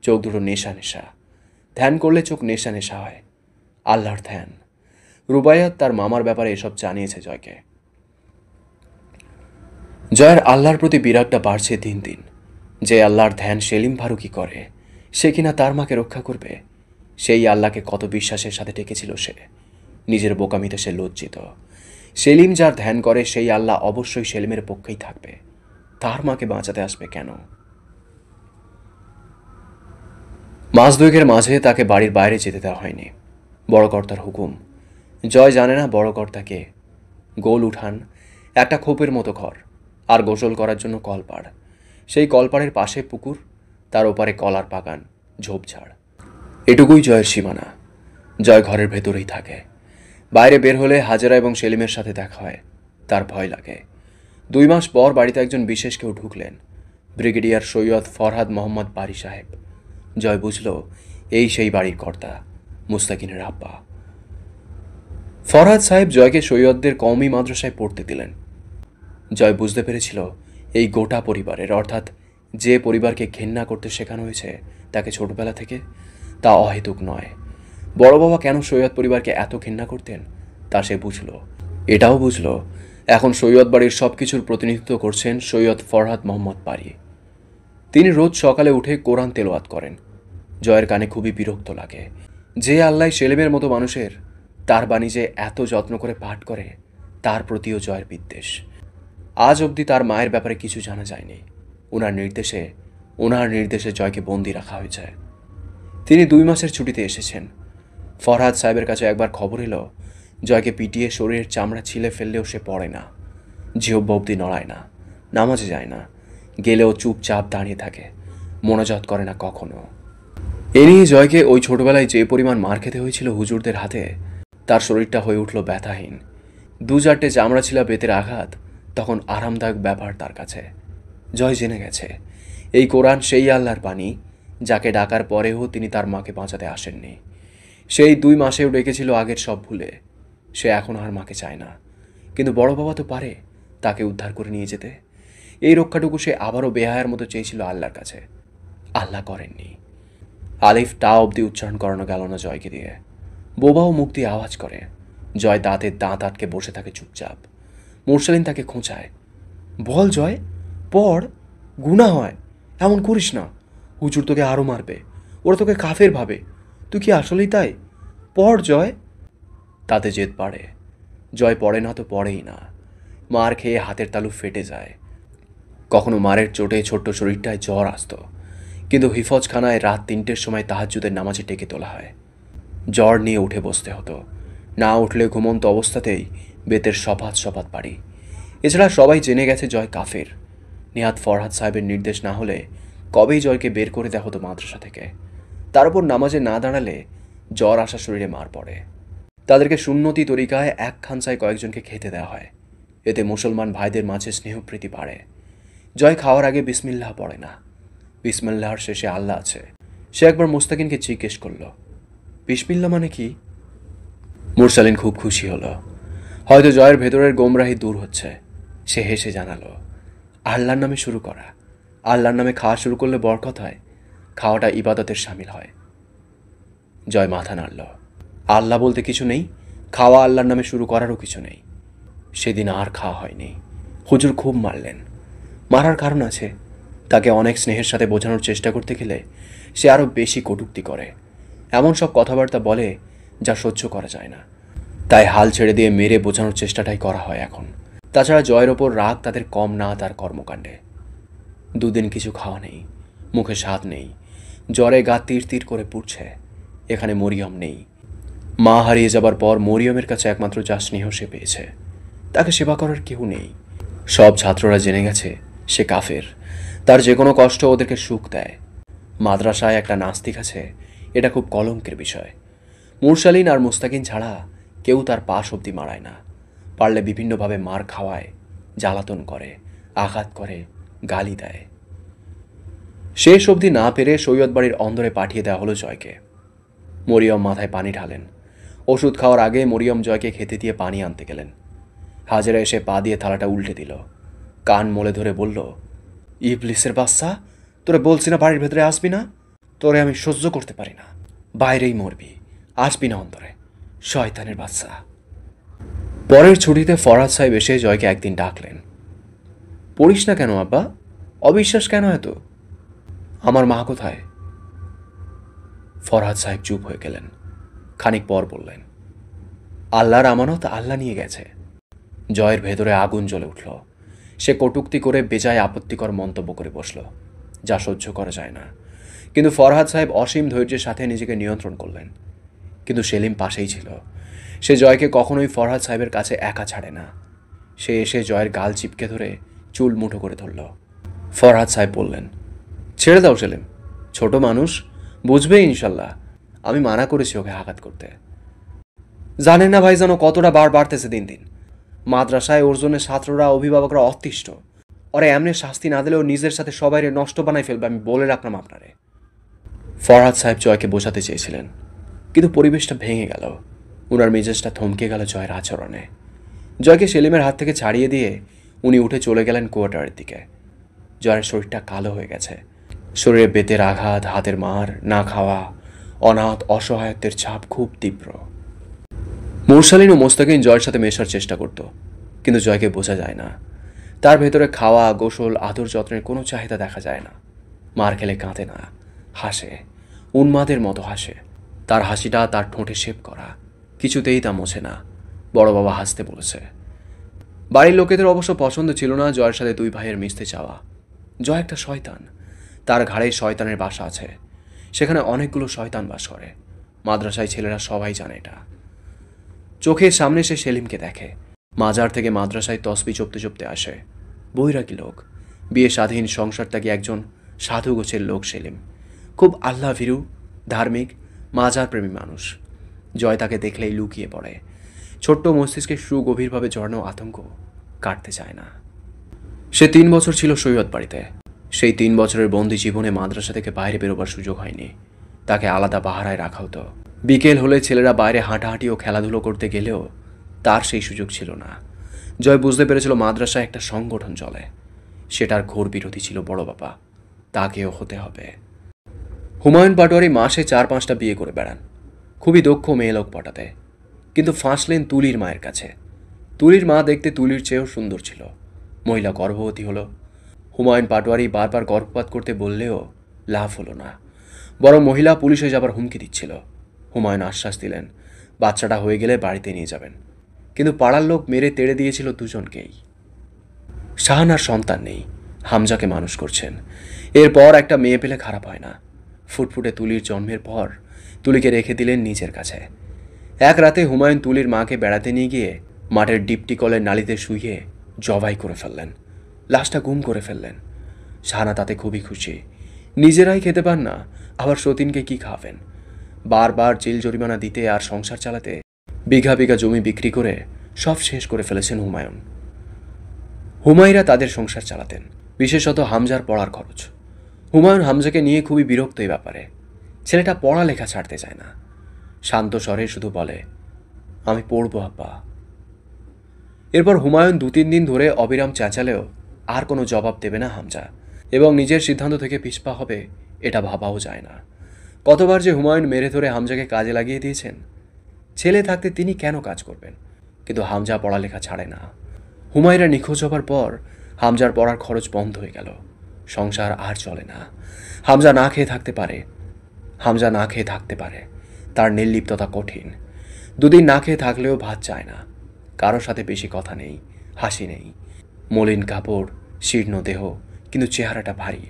চোখ দুটো নেশা। ধ্যান করলে চোখ নেশা হয়। আল্লাহর ধ্যান। রুবাইয়াত তার মামার ব্যাপারে এসব জানিয়েছে জয়কে। জয়ের আল্লাহর প্রতি বিরাগটা বাড়ছে দিন। যে আল্লাহর ধ্যান সেলিম ফারুকি করে, সে কিনা তার মাকে রক্ষা করবে। সেই আল্লাহকে কত বিশ্বাসের সাথে ডেকেছিল সে। নিজের বোকামিতে সে লজ্জিত। সেলিম যার ধ্যান করে সেই আল্লাহ অবশ্যই সেলিমের পক্ষেই থাকবে। তার মাকে বাঁচাতে আসবে কেন? মাস 2 মাঝে তাকে বাড়ির বাইরে যেতে দেওয়া হয়নি। বড় কর্তার হুকুম। জয় জানে না বড় কর্তা কে। গোল উঠান, একটা খোপের মতো ঘর, আর গোসল করার জন্য কলপাড়। সেই কলপাড়ের পাশে পুকুর, তার ওপারে কলার বাগান, ঝোপঝাড়। এটুকুই জয়ের সীমানা। জয় ঘরের ভেতরেই থাকে। বাইরে বের হলে হাজেরা এবং সেলিমের সাথে দেখা হয়। তার ভয় লাগে। 2 মাস পর বাড়িতে একজন বিশেষ কেউ ঢুকলেন, ব্রিগেডিয়ার সৈয়দ ফরহাদ মোহাম্মদ বারি সাহেব। জয় বুঝল এই সেই বাড়ির কর্তা, মুস্তাকিনের আব্বা। ফরহাদ সাহেব জয়কে সৈয়দদের কওমি মাদ্রাসায় পড়তে দিলেন। জয় বুঝতে পেরেছিল এই গোটা পরিবারের, অর্থাৎ যে পরিবারকে ঘেন্না করতে শেখানো হয়েছে তাকে ছোটবেলা থেকে, তা অহেতুক নয়। বড় বাবা কেন সৈয়দ পরিবারকে এত ঘেন্না করতেন তা সে বুঝল। এটাও বুঝল এখন সৈয়দ বাড়ির সব কিছুর প্রতিনিধিত্ব করছেন সৈয়দ ফরহাদ মোহাম্মদ বারি। তিনি রোজ সকালে উঠে কোরআন তেলাওয়াত করেন। জয়ের কানে খুবই বিরক্ত লাগে। যে আল্লাহ সেলিমের মতো মানুষের তার বাণী যে এত যত্ন করে পাঠ করে, তার প্রতিও জয়ের বিদ্বেষ। আজ অবধি তার মায়ের ব্যাপারে কিছু জানা যায়নি। ওনার নির্দেশে জয়কে বন্দি রাখা হয়েছে। তিনি 2 মাসের ছুটিতে এসেছেন। ফরহাদ সাহেবের কাছে একবার খবর এলো জয়কে পিটিয়ে শরীরের চামড়া ছিলে ফেললেও সে পড়ে না, জিহ্বা অবধি নড়ায় না, নামাজে যায় না, গেলেও চুপচাপ দাঁড়িয়ে থাকে, মোনাজাত করে না কখনো। এ নিয়ে জয়কে ওই ছোটবেলায় যে পরিমাণ মার খেতে হয়েছিল হুজুরদের হাতে, তার শরীরটা হয়ে উঠল ব্যথাহীন। 2-4টে চামড়া ছিলা বেতের আঘাত তখন আরামদায়ক ব্যাপার তার কাছে। জয় জেনে গেছে এই কোরআন সেই আল্লাহর বাণী যাকে ডাকার পরেও তিনি তার মাকে বাঁচাতে আসেননি। সেই 2 মাসেও ডেকেছিল আগের সব ভুলে। সে এখন আর মাকে চায় না, কিন্তু বড় বাবা তো পারে তাকে উদ্ধার করে নিয়ে যেতে। এই রক্ষাটুকু সে আবারও বেহায়ার মতো চেয়েছিল আল্লাহর কাছে। আল্লাহ করেননি। আলিফ টা অবধি উচ্চারণ করানো গেল না জয়কে দিয়ে। বোবাও মুখ দিয়ে আওয়াজ করে। জয় দাঁতের দাঁত আটকে বসে থাকে চুপচাপ। মুরসালিন তাকে খোঁচায়, বল জয়, পড়, গুনাহ হয়, এমন করিস না, হুজুর তোকে আরও মারবে, ওরা তোকে কাফের ভাবে, তুই কি আসলেই তাই? পড় জয়। তাতে জেদ বাড়ে। জয় পড়ে না তো পড়েই না। মার খেয়ে হাতের তালু ফেটে যায়। কখনো মারের চোটে ছোট্ট শরীরটায় জ্বর আসত, কিন্তু হিফজখানায় রাত 3টের সময় তাহাজ্জুদের নামাজে ডেকে তোলা হয়। জ্বর নিয়ে উঠে বসতে হতো, না উঠলে ঘুমন্ত অবস্থাতেই বেতের সপাত সপাত পারি। এছাড়া সবাই জেনে গেছে জয় কাফের। নিহাত ফরহাদ সাহেবের নির্দেশ না হলে কবেই জয়কে বের করে দেওয়া হতো মাদ্রাসা থেকে। তার উপর নামাজে না দাঁড়ালে জ্বর আসা শরীরে মার পড়ে। তাদেরকে সুন্নতি তরিকায় এক খানসায় কয়েকজনকে খেতে দেওয়া হয়। এতে মুসলমান ভাইদের মাঝে স্নেহপ্রীতি বাড়ে। জয় খাওয়ার আগে বিসমিল্লাহ পড়ে না। বিসমিল্লাহর শেষে আল্লাহ আছে। সে একবার মুস্তাকিনকে জিজ্ঞেস করল, বিসমিল্লাহ মানে কি? মুরসালিন খুব খুশি হলো। হয়তো জয়ের ভেতরের গোমরাহি দূর হচ্ছে। সে হেসে জানালো, আল্লাহর নামে শুরু করা। আল্লাহর নামে খাওয়া শুরু করলে বরকত হয়। খাওয়াটা ইবাদতের শামিল হয়। জয় মাথা নাড়ল। আল্লাহ বলতে কিছু নেই, খাওয়া আল্লাহর নামে শুরু করারও কিছু নেই। সেদিন আর খাওয়া হয়নি। হুজুর খুব মারলেন। মারার কারণ আছে। তাকে অনেক স্নেহের সাথে বোঝানোর চেষ্টা করতে গেলে সে আরও বেশি কটূক্তি করে। এমন সব কথাবার্তা বলে যা সহ্য করা যায় না। তাই হাল ছেড়ে দিয়ে মেরে বোঝানোর চেষ্টাটাই করা হয় এখন। তাছাড়া জয়ের ওপর রাগ তাদের কম না তার কর্মকাণ্ডে। 2 দিন কিছু খাওয়া নেই, মুখে স্বাদ নেই, জ্বরে গা তীর তীর করে পুড়ছে। এখানে মরিয়ম নেই। মা হারিয়ে যাবার পর মরিয়মের কাছে একমাত্র যা স্নেহ সে পেয়েছে। তাকে সেবা করার কেউ নেই। সব ছাত্ররা জেনে গেছে সে কাফের। তার যে কোনো কষ্ট ওদেরকে সুখ দেয়। মাদ্রাসায় একটা নাস্তিক আছে, এটা খুব কলঙ্কের বিষয়। মুরসালিন আর মুস্তাকিন ছাড়া কেউ তার পাশ অবধি মারায় না। পারলে বিভিন্নভাবে মার খাওয়ায়, জ্বালাতন করে, আঘাত করে, গালি দেয়। শেষ অবধি না পেরে সৈয়দ বাড়ির অন্দরে পাঠিয়ে দেওয়া হলো জয়কে। মরিয়ম মাথায় পানি ঢালেন। ওষুধ খাওয়ার আগে মরিয়ম জয়কে খেতে দিয়ে পানি আনতে গেলেন। হাজেরা এসে পা দিয়ে থালাটা উল্টে দিল। কান মলে ধরে বলল, ইবলিসের বাচ্চা, তোরে বলছি না বাড়ির ভেতরে আসবি না? তোরে আমি সহ্য করতে পারি না। বাইরেই মরবি, আসবি না অন্তরে, শয়তানের বাচ্চা। পরের ছুটিতে ফরহাদ সাহেব এসে জয়কে একদিন ডাকলেন। পড়িস না কেন আব্বা? অবিশ্বাস কেন এত? আমার মা কোথায়? ফরহাদ সাহেব চুপ হয়ে গেলেন। খানিক পর বললেন, আল্লাহর আমানত আল্লাহ নিয়ে গেছে। জয়ের ভেতরে আগুন জ্বলে উঠল। সে কটূক্তি করে বেজায় আপত্তিকর মন্তব্য করে বসল, যা সহ্য করা যায় না। কিন্তু ফরহাদ সাহেব অসীম ধৈর্যের সাথে নিজেকে নিয়ন্ত্রণ করলেন। কিন্তু সেলিম পাশেই ছিল। সে জয়কে কখনোই ফরহাদ সাহেবের কাছে একা ছাড়ে না। সে এসে জয়ের গাল চিপকে ধরে চুল মুঠো করে ধরল। ফরহাদ সাহেব বললেন, ছেড়ে দাও সেলিম, ছোট মানুষ, বুঝবে ইনশাল্লাহ। আমি মানা করেছি ওকে আঘাত করতে। জানেন না ভাই, যেন কতটা বার বাড়তেছে দিন দিন। মাদ্রাসায় ওর জন্য ছাত্ররা, অভিভাবকরা অতিষ্ঠ। ওরা এমনি শাস্তি না দিলেও নিজের সাথে সবাইরে নষ্ট বানাই ফেলবে, আমি বলে রাখলাম আপনারে। ফরহাদ সাহেব জয়কে বোঝাতে চেয়েছিলেন, কিন্তু পরিবেশটা ভেঙে গেল। উনার মেজাজটা থমকে গেল জয়ের আচরণে। জয়কে সেলিমের হাত থেকে ছাড়িয়ে দিয়ে উনি উঠে চলে গেলেন কোয়ার্টারের দিকে। জয়ের শরীরটা কালো হয়ে গেছে। শরীরে বেতের আঘাত, হাতের মার, না খাওয়া, অনাথ অসহায়ত্বের ছাপ খুব তীব্র। মুরসালিন ও মোস্তাকিন জয়ের সাথে মেশার চেষ্টা করত, কিন্তু জয়কে বোঝা যায় না। তার ভেতরে খাওয়া, গোসল, আদর যত্নের কোনো চাহিদা দেখা যায় না। মার খেলে কাঁদে না, হাসে, উন্মাদের মতো হাসে। তার হাসিটা তার ঠোঁটে শেপ করা, কিছুতেই তা মোছে না। বড় বাবা হাসতে বলেছে। বাড়ির লোকেদের অবশ্য পছন্দ ছিল না জয়ের সাথে 2 ভাইয়ের মিশতে চাওয়া। জয় একটা শয়তান। তার ঘাড়ে শয়তানের বাসা আছে। সেখানে অনেকগুলো শয়তান বাস করে। মাদ্রাসায় ছেলেরা সবাই জানে এটা। চোখের সামনে সে সেলিমকে দেখে। মাজার থেকে মাদ্রাসায় তসবি চপতে চপতে আসে। বৈরাগী লোক, বিয়ে স্বাধীন, সংসার ত্যাগী একজন সাধু গোছের লোক সেলিম। খুব আল্লাহ ভীরু, ধার্মিক, মাজার প্রেমী মানুষ। জয় তাকে দেখলেই লুকিয়ে পড়ে। ছোট্ট মস্তিষ্কে সুগভীরভাবে জড়ানো আতঙ্ক কাটতে চায় না। সে 3 বছর ছিল সৈয়দ বাড়িতে। সেই 3 বছরের বন্দি জীবনে মাদ্রাসা থেকে বাইরে বেরোবার সুযোগ হয়নি। তাকে আলাদা পাহারায় রাখা হতো। বিকেল হলে ছেলেরা বাইরে হাঁটাহাঁটি ও খেলাধুলো করতে গেলেও তার সেই সুযোগ ছিল না। জয় বুঝতে পেরেছিল মাদ্রাসায় একটা সংগঠন চলে, সেটার ঘোর বিরোধী ছিল বড় বাবা। তাকেও হতে হবে। হুমায়ুন পাটোয়ারি মাসে 4-5টা বিয়ে করে বেড়ান, খুবই দক্ষ মেয়ে লোক পটাতে। কিন্তু ফাঁসলেন তুলির মায়ের কাছে। তুলির মা দেখতে তুলির চেয়েও সুন্দর ছিল। মহিলা গর্ভবতী হলো। হুমায়ুন পাটোয়ারি বারবার গর্ভপাত করতে বললেও লাভ হলো না, বরং মহিলা পুলিশে যাবার হুমকি দিচ্ছিল। হুমায়ুন আশ্বাস দিলেন বাচ্চাটা হয়ে গেলে বাড়িতে নিয়ে যাবেন। কিন্তু পাড়ার লোক মেরে তেড়ে দিয়েছিল দুজনকেই। শাহানার সন্তান নেই, হামজাকে মানুষ করছেন। এরপর একটা মেয়ে পেলে খারাপ হয় না। ফুটফুটে তুলির জন্মের পর তুলিকে রেখে দিলেন নিজের কাছে। এক রাতে হুমায়ুন তুলির মাকে বেড়াতে নিয়ে গিয়ে মাঠের ডিপটি কলের নালিতে শুইয়ে জবাই করে ফেললেন। লাশটা গুম করে ফেললেন। শাহানা তাতে খুবই খুশি। নিজেরাই খেতে পান না, আবার সতীনকে কি খাওয়াবেন? বারবার জেল জরিমানা দিতে আর সংসার চালাতে বিঘা বিঘা জমি বিক্রি করে সব শেষ করে ফেলেছেন হুমায়ুন। হুমায়রা তাদের সংসার চালাতেন, বিশেষত হামজার পড়ার খরচ। হুমায়ুন হামজাকে নিয়ে খুবই বিরক্ত এই ব্যাপারে। ছেলেটা পড়ালেখা ছাড়তে চায় না। শান্ত স্বরে শুধু বলে, আমি পড়বো আব্বা। এরপর হুমায়ুন 2-3 দিন ধরে অবিরাম চেঁচালেও আর কোনো জবাব দেবে না হামজা, এবং নিজের সিদ্ধান্ত থেকে পিছপা হবে এটা ভাবাও যায় না। কতবার যে হুমায়ুন মেরে ধরে হামজাকে কাজে লাগিয়ে দিয়েছেন। ছেলে থাকতে তিনি কেন কাজ করবেন? কিন্তু হামজা পড়ালেখা ছাড়ে না। হুমায়রা নিখোঁজ হবার পর হামজার পড়ার খরচ বন্ধ হয়ে গেল। সংসার আর চলে না। হামজা না খেয়ে থাকতে পারে। তার নির্লিপ্ততা কঠিন। 2 দিন না খেয়ে থাকলেও ভাত চায় না। কারোর সাথে বেশি কথা নেই, হাসি নেই। মলিন কাপড়, শীর্ণ দেহ, কিন্তু চেহারাটা ভারী।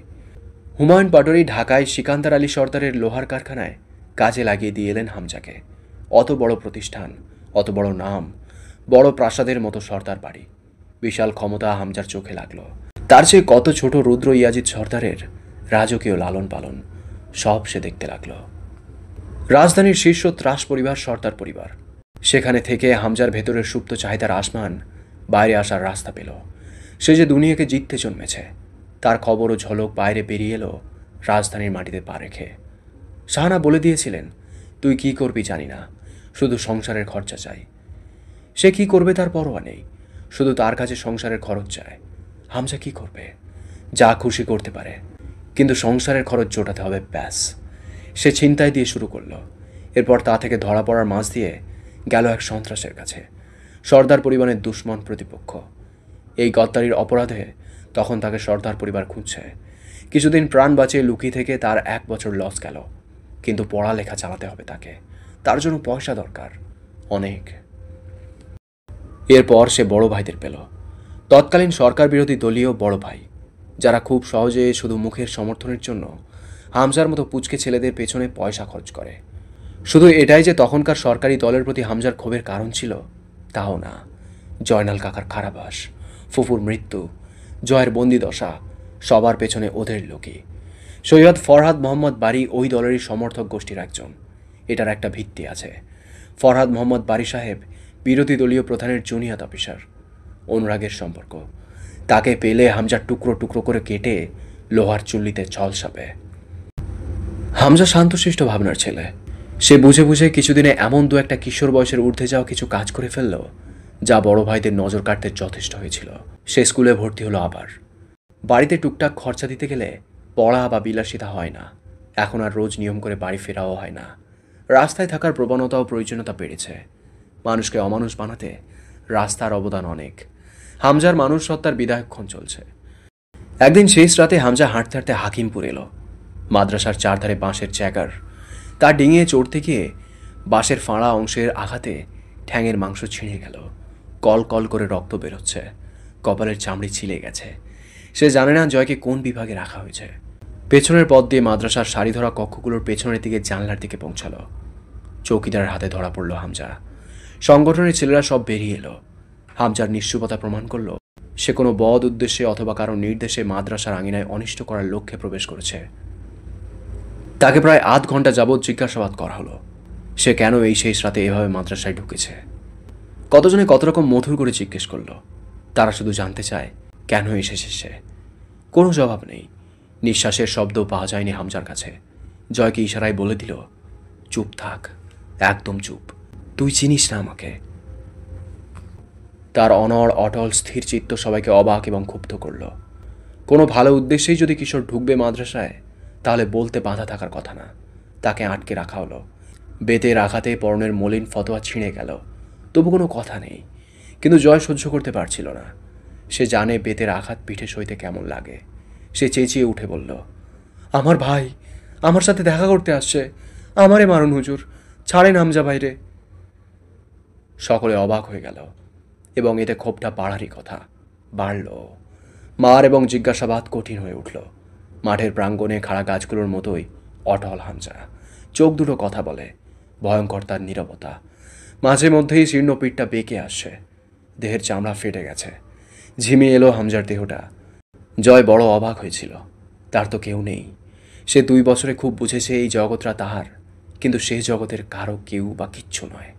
হুমায়ুন পাটোয়ারি ঢাকায় সিকান্দার আলী সর্দারের লোহার কারখানায় কাজে লাগিয়ে দিয়ে এলেন হামজাকে। অত বড় প্রতিষ্ঠান, অত বড় নাম, বড় প্রাসাদের মতো সর্দার বাড়ি, বিশাল ক্ষমতা হামজার চোখে লাগলো। তার চেয়ে কত ছোট রুদ্র ইয়াজিদ সর্দারের রাজকীয় লালন পালন সব সে দেখতে লাগলো। রাজধানীর শীর্ষ ত্রাস পরিবার সর্দার পরিবার। সেখানে থেকে হামজার ভেতরের সুপ্ত চাহিদার আসমান বাইরে আসার রাস্তা পেল। সে যে দুনিয়াকে জিততে জন্মেছে তার খবর ও ঝলক বাইরে বেরিয়ে এলো রাজধানীর মাটিতে পা রেখে। শাহানা বলে দিয়েছিলেন, তুই কি করবি জানি না, শুধু সংসারের খরচা চাই। সে কি করবে তার পরোয়া নেই, শুধু তার কাছে সংসারের খরচ চায়। হামজা কি করবে? যা খুশি করতে পারে, কিন্তু সংসারের খরচ জোটাতে হবে, ব্যাস। সে ছিনতাই দিয়ে শুরু করলো। এরপর তা থেকে ধরা পড়ার মাঝ দিয়ে গেল এক সন্ত্রাসের কাছে, সর্দার পরিবারের দুশ্মন প্রতিপক্ষ। এই গদ্দারির অপরাধে তখন তাকে সর্দার পরিবার খুঁজছে। কিছুদিন প্রাণ বাঁচিয়ে লুকিয়ে থেকে তার 1 বছর লস গেল। কিন্তু পড়ালেখা চালাতে হবে তাকে, তার জন্য পয়সা দরকার, অনেক। এরপর সে বড় ভাইদের পেল, তৎকালীন সরকার বিরোধী দলীয় বড় ভাই, যারা খুব সহজে শুধু মুখের সমর্থনের জন্য হামজার মতো পুচকে ছেলেদের পেছনে পয়সা খরচ করে। শুধু এটাই যে তখনকার সরকারি দলের প্রতি হামজার ক্ষোভের কারণ ছিল, তাও না। জয়নাল কাকার কারাবাস, ফুফুর মৃত্যু, জয়ের বন্দি দশা, সবার পেছনে ওদের লোকই। সৈয়দ ফরহাদ মোহাম্মদ বারী ওই দলেরই সমর্থক গোষ্ঠীর একজন। এটার একটা ভিত্তি আছে। ফরহাদ মোহাম্মদ বারী সাহেব বিরোধী দলীয় প্রধানের জুনিয়র অফিসার। অনুরাগের সম্পর্ক। তাকে পেলে হামজা টুকরো টুকরো করে কেটে লোহার চুল্লিতে ঝলসাবে। হামজা শান্তশিষ্ট ভাবনার ছেলে। সে বুঝে বুঝে কিছুদিনে এমন 2-1 কিশোর বয়সের ঊর্ধ্বে যাওয়া কিছু কাজ করে ফেলল, যা বড় ভাইদের নজর কাটতে যথেষ্ট হয়েছিল। সে স্কুলে ভর্তি হলো আবার। বাড়িতে টুকটাক খরচা দিতে গেলে পড়া বা বিলাসিতা হয় না। এখন আর রোজ নিয়ম করে বাড়ি ফেরাও হয় না। রাস্তায় থাকার প্রবণতা ও প্রয়োজনীয়তা বেড়েছে। মানুষকে অমানুষ বানাতে রাস্তার অবদান অনেক। হামজার মানুষ সত্তার বিদায়ক্ষণ চলছে। একদিন শেষ রাতে হামজা হাঁটতে হাঁটতে হাকিমপুর এলো। মাদ্রাসার চারধারে বাঁশের চ্যাগার। তা ডিঙিয়ে চড়তে গিয়ে বাঁশের ফাঁড়া অংশের আঘাতে ঠ্যাঙের মাংস ছিঁড়ে গেল। কল কল করে রক্ত বেরোচ্ছে। কপালের চামড়ি ছিলে গেছে। সে জানে না জয়কে কোন বিভাগে রাখা হয়েছে। পেছনের পথ দিয়ে মাদ্রাসার সারি ধরা কক্ষগুলোর পেছনের দিকে জানলার দিকে পৌঁছালো। চৌকিদারের হাতে ধরা পড়ল হামজা। সংগঠনের ছেলেরা সব বেরিয়ে এলো। হামজার নিশ্চুপতা প্রমাণ করল সে কোনো বদ উদ্দেশ্যে অথবা কারো নির্দেশে মাদ্রাসার আঙিনায় অনিষ্ট করার লক্ষ্যে প্রবেশ করেছে। তাকে প্রায় আধ ঘন্টা যাবৎ জিজ্ঞাসাবাদ করা হলো। সে কেন এই শেষ রাতে এভাবে মাদ্রাসায় ঢুকেছে। কতজনে কত রকম মধুর করে জিজ্ঞেস করলো। তারা শুধু জানতে চায় কেন এসেছে সে। কোনো জবাব নেই। নিঃশ্বাসের শব্দ পাওয়া যায়নি হামজার কাছে। জয়কে ইশারায় বলে দিল, চুপ থাক, একদম চুপ, তুই চিনিস না আমাকে। তার অনড় অটল স্থির চিত্ত সবাইকে অবাক এবং ক্ষুব্ধ করল। কোনো ভালো উদ্দেশ্যেই যদি কিশোর ঢুকবে মাদ্রাসায়, তাহলে বলতে বাধা থাকার কথা না। তাকে আটকে রাখা হলো। বেতের আঘাতে পরনের মলিন ফতোয়া ছিঁড়ে গেল, তবু কোনো কথা নেই। কিন্তু জয় সহ্য করতে পারছিল না। সে জানে বেতের আঘাত পিঠে সইতে কেমন লাগে। সে চেঁচিয়ে উঠে বলল, আমার ভাই আমার সাথে দেখা করতে আসছে, আমারে মারুন হুজুর, ছাড়েন হামজা ভাইরে। সকলে অবাক হয়ে গেল এবং এতে ক্ষোভটা বাড়ারই কথা, বাড়ল। মার এবং জিজ্ঞাসাবাদ কঠিন হয়ে উঠল। মাঠের প্রাঙ্গণে খাড়া গাছগুলোর মতোই অটল হামজা, চোখ দুটো কথা বলে, ভয়ঙ্কর তার নীরবতা। মাঝে মধ্যেই শীর্ণ পিঠটা বেঁকে আসছে, দেহের চামড়া ফেটে গেছে, ঝিমিয়ে এলো হামজার দেহটা। জয় বড় অবাক হয়েছিল। তার তো কেউ নেই। সে 2 বছরে খুব বুঝেছে এই জগৎটা তাহার, কিন্তু সেই জগতের কারো কেউ বা কিচ্ছু নয়।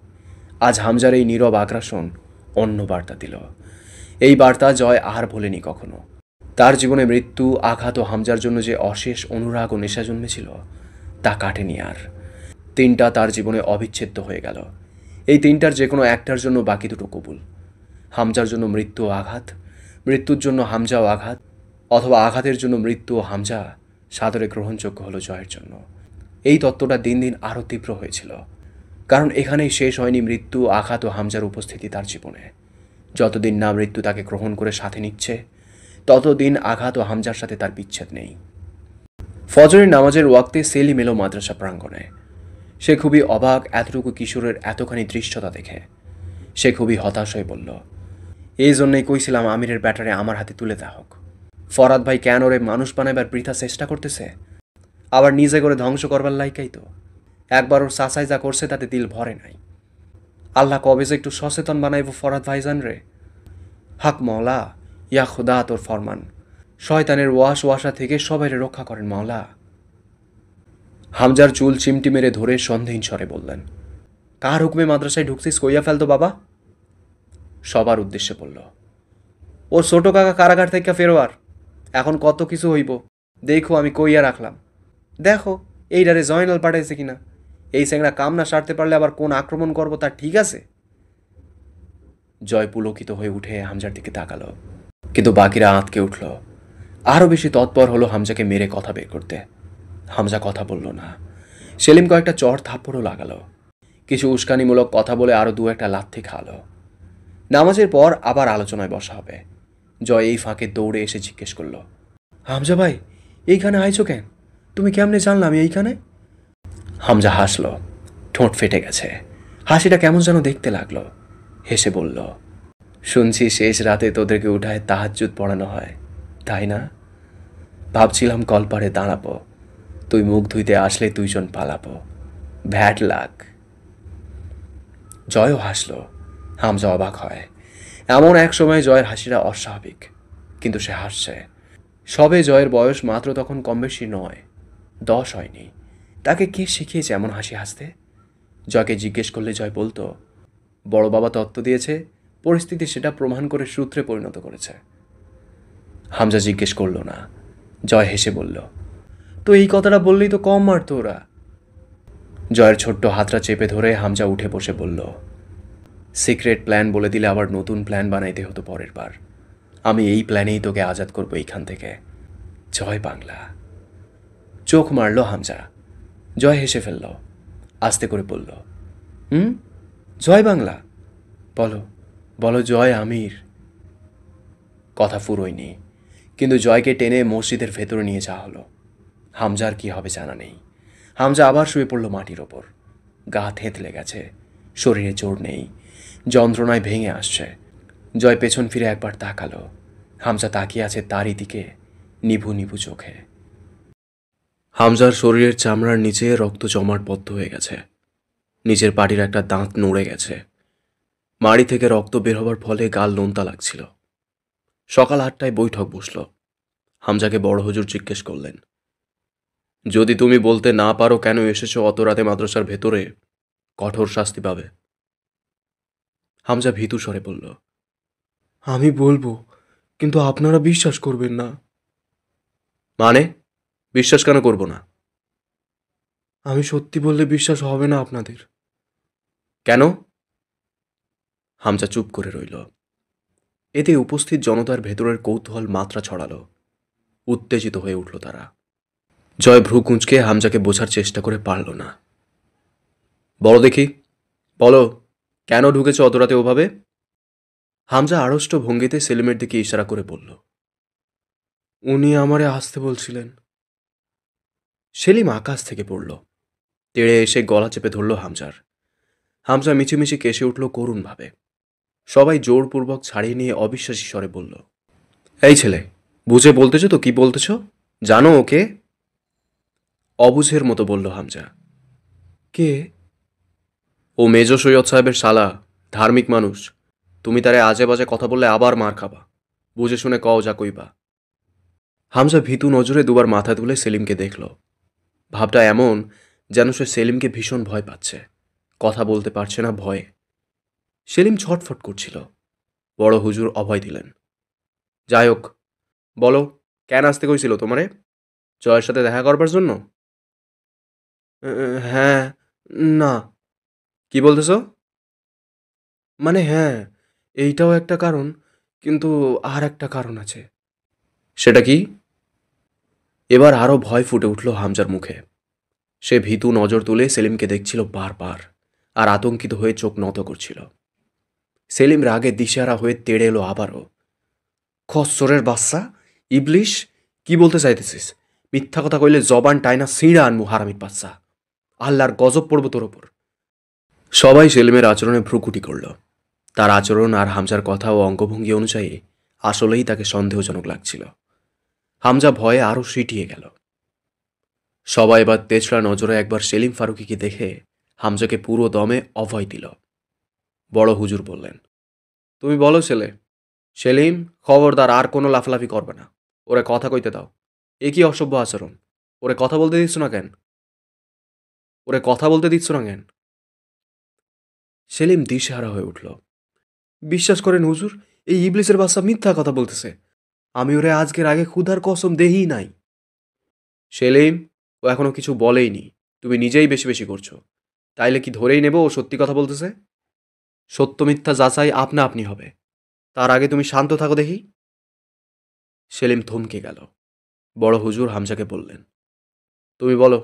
আজ হামজার এই নীরব আগ্রাসন অন্য বার্তা দিল। এই বার্তা জয় আর ভোলেনি কখনো। তার জীবনে মৃত্যু, আঘাত ও হামজার জন্য যে অশেষ অনুরাগ ও নেশা জন্মেছিল, তা কাটেনি আর। 3টা তার জীবনে অবিচ্ছেদ্য হয়ে গেল। এই 3টার যে কোনো একটার জন্য বাকি দুটো কবুল। হামজার জন্য মৃত্যু ও আঘাত, মৃত্যুর জন্য হামজা ও আঘাত, অথবা আঘাতের জন্য মৃত্যু ও হামজা সাদরে গ্রহণযোগ্য হলো জয়ের জন্য। এই তত্ত্বটা দিন দিন আরও তীব্র হয়েছিল, কারণ এখানেই শেষ হয়নি মৃত্যু, আঘাত ও হামজার উপস্থিতি তার জীবনে। যতদিন না মৃত্যু তাকে গ্রহণ করে সাথে নিচ্ছে, ততদিন আঘাত ও হামজার সাথে তার বিচ্ছেদ নেই। ফজরের নামাজের ওয়াক্তে সেলিম এলো মাদ্রাসা প্রাঙ্গণে। সে খুবই অবাক এতটুকু কিশোরের এতখানি দৃশ্যতা দেখে। সে খুবই হতাশ হয়ে বলল, এই জন্যই কইছিলাম আমিরের ব্যাটারে আমার হাতে তুলে দেওয়া হোক। ফরাদ ভাই কেন ওরে মানুষ বানাইবার বৃথা চেষ্টা করতেছে, আবার নিজে করে ধ্বংস করবার লাইকাই তো। একবার ওর সাসাই যা করছে তাতে দিল ভরে নাই। আল্লাহ কবে যে একটু সচেতন বানাইব ফরাদ ভাইজান রে। হাক মওলা, ইয়া খুদা তোর ফরমান, শয়তানের ওয়াসা থেকে সবাইরে রক্ষা করেন মওলা। হামজার চুল চিমটি মেরে ধরে সন্দেহীন স্বরে বললেন, কার হুকুমে মাদ্রাসায় ঢুকছিস কইয়া ফেলতো বাবা। সবার উদ্দেশ্যে বলল, ওর ছোট কাকা কারাগার থেকে ফেরোয়ার, এখন কত কিছু হইব, দেখো আমি কইয়া রাখলাম। দেখো এইটারে জয়নাল পাঠাইছে কিনা। এই স্যাংরা কাম না সারতে পারলে আবার কোন আক্রমণ করবো তার ঠিক আছে। জয় পুলকিত হয়ে উঠে হামজার দিকে তাকালো, কিন্তু বাকিরা আঁতকে উঠল। আরও বেশি তৎপর হলো হামজাকে মেরে কথা বের করতে। হামজা কথা বলল না। সেলিম কয়েকটা চড় থাপ্পড়ও লাগালো, কিছু উস্কানিমূলক কথা বলে আরও 2-1টা লাথি খাওয়ালো। নামাজের পর আবার আলোচনায় বসা হবে। জয় এই ফাঁকে দৌড়ে এসে জিজ্ঞেস করল, হামজা ভাই এইখানে আইছো কেন? তুমি কেমনে জানলে আমি এইখানে? হামজা হাসল, ঠোঁট ফেটে গেছে, হাসিটা কেমন যেন দেখতে লাগলো। হেসে বলল, শুনছি শেষ রাতে তোদেরকে উঠায় তাহাজ্জুদ পড়ানো হয়, তাই না? ভাবছিলাম কলপারে দাঁড়াবো, তুই মুখ ধুইতে আসলে 2জন পালাবো। Bad luck. জয়ও হাসল। হামজা অবাক হয়। এমন এক সময় জয়ের হাসিটা অস্বাভাবিক, কিন্তু সে হাসছে। সবে জয়ের বয়স মাত্র তখন কম বেশি নয়, 10 হয়নি। তাকে কে শিখিয়েছে এমন হাসি হাসতে? জয়কে জিজ্ঞেস করলে জয় বলতো, বড় বাবা তত্ত্ব দিয়েছে, পরিস্থিতি সেটা প্রমাণ করে সূত্রে পরিণত করেছে। হামজা জিজ্ঞেস করল না। জয় হেসে বলল, তো এই কথাটা বললেই তো কম মারতো ওরা। জয়ের ছোট্ট হাতটা চেপে ধরে হামজা উঠে বসে বলল, সিক্রেট প্ল্যান বলে দিলে আবার নতুন প্ল্যান বানাইতে হতো পরের বার। আমি এই প্ল্যানেই তোকে আজাদ করবো এইখান থেকে। জয় বাংলা। চোখ মারল হামজা। জয় হেসে ফেলল, আস্তে করে বলল, জয় বাংলা? বলো বলো জয় আমির। কথা ফুরোয়নি, কিন্তু জয়কে টেনে মসজিদের ভেতরে নিয়ে যাওয়া হলো। হামজার কি হবে জানা নেই। হামজা আবার শুয়ে পড়ল মাটির ওপর। গা থেঁতলে গেছে, শরীরে জোর নেই, যন্ত্রণায় ভেঙে আসছে। জয় পেছন ফিরে একবার তাকালো। হামজা তাকিয়ে আছে তারই দিকে, নিভু নিভু চোখে। হামজার শরীরের চামড়ার নিচে রক্ত জমাটবদ্ধ হয়ে গেছে। নিচের পাটির একটা দাঁত নড়ে গেছে। মাড়ি থেকে রক্ত বের হবার ফলে গাল নোনতা লাগছিল। সকাল 8টায় বৈঠক বসল। হামজাকে বড় হুজুর জিজ্ঞেস করলেন, যদি তুমি বলতে না পারো কেন এসেছো অত রাতে মাদ্রাসার ভেতরে, কঠোর শাস্তি পাবে। হামজা ভীতু স্বরে বলল, আমি বলবো, কিন্তু আপনারা বিশ্বাস করবেন না। মানে? বিশ্বাস কেন করব না? আমি সত্যি বললে বিশ্বাস হবে না আপনাদের। কেন? হামজা চুপ করে রইল। এতে উপস্থিত জনতার ভেতরের কৌতূহল মাত্রা ছড়ালো। উত্তেজিত হয়ে উঠল তারা। জয় ভ্রু কুঁচকে হামজাকে বোঝার চেষ্টা করে পারল না। বলো দেখি, বলো, কেন ঢুকেছ অতরাতে ওভাবে? হামজা আড়ষ্ট ভঙ্গিতে সেলিমের দিকে ইশারা করে বলল, উনি আমারে আসতে বলছিলেন। সেলিম আকাশ থেকে পড়ল। তেড়ে এসে গলা চেপে ধরল হামজার। হামজা মিছিমিছি কেসে উঠল করুণভাবে। সবাই জোরপূর্বক ছাড়িয়ে নিয়ে অবিশ্বাসী স্বরে বলল, এই ছেলে, বুঝে বলতেছ তো কি বলতেছ? জানো ওকে? অবুঝের মতো বলল হামজা। কে? ও মেজো সৈয়দ সাহেবের শালা, ধার্মিক মানুষ। তুমি তারে আজে বাজে কথা বললে আবার মার খাবা। বুঝে শুনে কও যা কইবা। হামজা ভীতু নজরে দুবার মাথা তুলে সেলিমকে দেখল। ভাবটা এমন যেন সে সেলিমকে ভীষণ ভয় পাচ্ছে, কথা বলতে পারছে না ভয়ে। সেলিম ছটফট করছিল। বড় হুজুর অভয় দিলেন। যাই হোক, বলো, কেন আসতে কইছিল তোমারে? জয়ের সাথে দেখা করবার জন্য? হ্যাঁ। না। কি বলতেছ? মানে হ্যাঁ, এইটাও একটা কারণ, কিন্তু আর একটা কারণ আছে। সেটা কি? এবার আরও ভয় ফুটে উঠল হামজার মুখে। সে ভীতু নজর তুলে সেলিমকে দেখছিল বারবার, আর আতঙ্কিত হয়ে চোখ নত করছিল। সেলিম রাগে দিশেহারা হয়ে তেড়ে এলো আবারও। খচ্চরের বাচ্চা, ইবলিশ, কি বলতে চাইতেছিস? মিথ্যা কথা কইলে জবান টাইনা সিঁড়া আনমু হারামির বাচ্চা। আল্লাহর গজব পড়ব তোর ওপর। সবাই সেলিমের আচরণে ভ্রুকুটি করল। তার আচরণ আর হামজার কথা ও অঙ্গভঙ্গি অনুযায়ী আসলেই তাকে সন্দেহজনক লাগছিল। হামজা ভয়ে আরও সিটিয়ে গেল। সবাই এবার তেজরা নজরে একবার সেলিম ফারুকিকে দেখে হামজাকে পুরো দমে অভয় দিল। বড় হুজুর বললেন, তুমি বলো ছেলে। সেলিম, খবরদার আর কোনো লাফালাফি করবে না। ওরে কথা কইতে দাও। এ কি অসভ্য আচরণ? ওরে কথা বলতে দিচ্ছ না কেন? ওরে কথা বলতে দিচ্ছ না কেন? সেলিম দিশেহারা হয়ে উঠল। বিশ্বাস করেন হুজুর, এই ইবলিসের বাচ্চা মিথ্যা কথা বলতেছে। আমি ওরে আজকের আগে ক্ষুধার কসম দেহিই নাই। সেলিম, ও এখনো কিছু বলেইনি। তুমি নিজেই বেশি বেশি করছো। তাইলে কি ধরেই নেব ও সত্যি কথা বলতেছে? সত্য মিথ্যা যাচাই আপনা আপনি হবে। তার আগে তুমি শান্ত থাকো দেখি। সেলিম থমকে গেল। বড় হুজুর হামজাকে বললেন, তুমি বলো।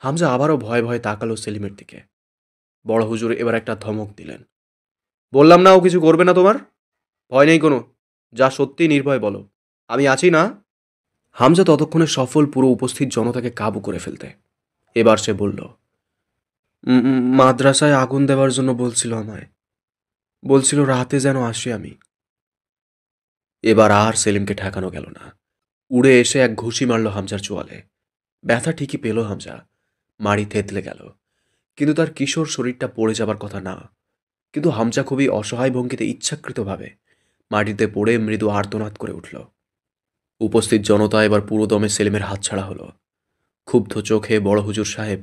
হামজা আবারও ভয়ে ভয়ে তাকালো সেলিমের দিকে। বড় হুজুর এবার একটা ধমক দিলেন। বললাম না ও কিছু করবে না তোমার? ভয় নেই কোনো। যা সত্যি নির্ভয় বলো। আমি আছি না? হামজা ততক্ষণে সফল পুরো উপস্থিত জনতাকে কাবু করে ফেলতে। এবার সে বলল, মাদ্রাসায় আগুন দেওয়ার জন্য বলছিল আমায়। বলছিল রাতে যেন আসি আমি। এবার আর সেলিমকে ঠেকানো গেল না। উড়ে এসে এক ঘুষি মারল হামজার চোয়ালে। ব্যথা ঠিকই পেল হামজা। মাড়ি থেতলে গেল। কিন্তু তার কিশোর শরীরটা পড়ে যাবার কথা না। কিন্তু হামজা খুবই অসহায় ভঙ্গিতে ইচ্ছাকৃতভাবে মাটিতে পড়ে মৃদু আর্তনাদ করে উঠল। উপস্থিত জনতা এবার পুরো দমে সেলিমের হাতছাড়া হলো। ক্ষুব্ধ চোখে বড় হুজুর সাহেব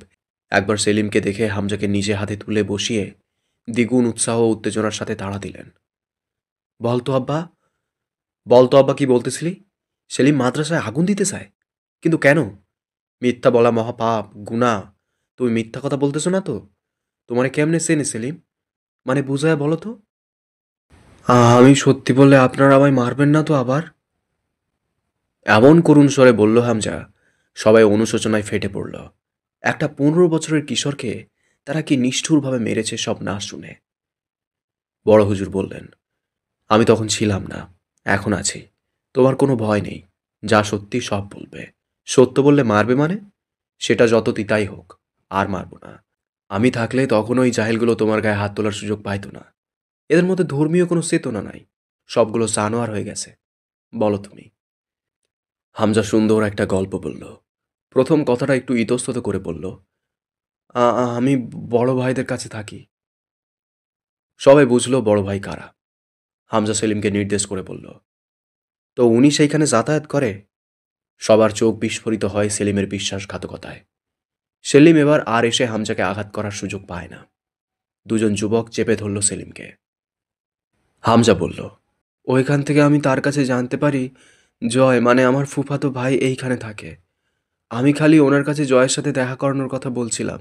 একবার সেলিমকে দেখে হামজাকে নিজে হাতে তুলে বসিয়ে দ্বিগুণ উৎসাহ ও উত্তেজনার সাথে তাড়া দিলেন। বলতো আব্বা, বলতো আব্বা, কি বলতেছিলি? সেলিম মাদ্রাসায় আগুন দিতে চায়? কিন্তু কেন? মিথ্যা বলা মহাপাপ, গুনাহ। তুমি মিথ্যা কথা বলতেছো না তো? তোমারে কেমনে চেনে সেলিম? মানে বুঝায় বলো তো। আমি সত্যি বললে আপনারা আমায় মারবেন না তো আবার? এমন করুণ স্বরে বলল হামজা, সবাই অনুশোচনায় ফেটে পড়ল। একটা 15 বছরের কিশোরকে তারা কি নিষ্ঠুরভাবে মেরেছে সব না শুনে। বড় হুজুর বললেন, আমি তখন ছিলাম না, এখন আছি। তোমার কোনো ভয় নেই। যা সত্যি সব বলবে। সত্য বললে মারবে মানে? সেটা যত তিতাই হোক, আর মারব না। আমি থাকলে তখন ওই জাহেলগুলো তোমার গায়ে হাত তোলার সুযোগ পাইতো না। এদের মধ্যে ধর্মীয় কোনো চেতনা নাই। সবগুলো জানোয়ার হয়ে গেছে। বলো তুমি। হামজা সুন্দর একটা গল্প বলল। প্রথম কথাটা একটু ইতস্তত করে বলল, আমি বড় ভাইদের কাছে থাকি। সবাই বুঝলো বড় ভাই কারা। হামজা সেলিমকে নির্দেশ করে বলল, তো উনি সেইখানে যাতায়াত করে? সবার চোখ বিস্ফোরিত হয় সেলিমের বিশ্বাসঘাতকতায়। সেলিম এবার আর এসে হামজাকে আঘাত করার সুযোগ পায় না। দুজন যুবক চেপে ধরল সেলিমকে। হামজা বলল, ওইখান থেকে আমি তার কাছে জানতে পারি জয় মানে আমার ফুফাতো ভাই এইখানে থাকে। আমি খালি ওনার কাছে জয়ের সাথে দেখা করানোর কথা বলছিলাম।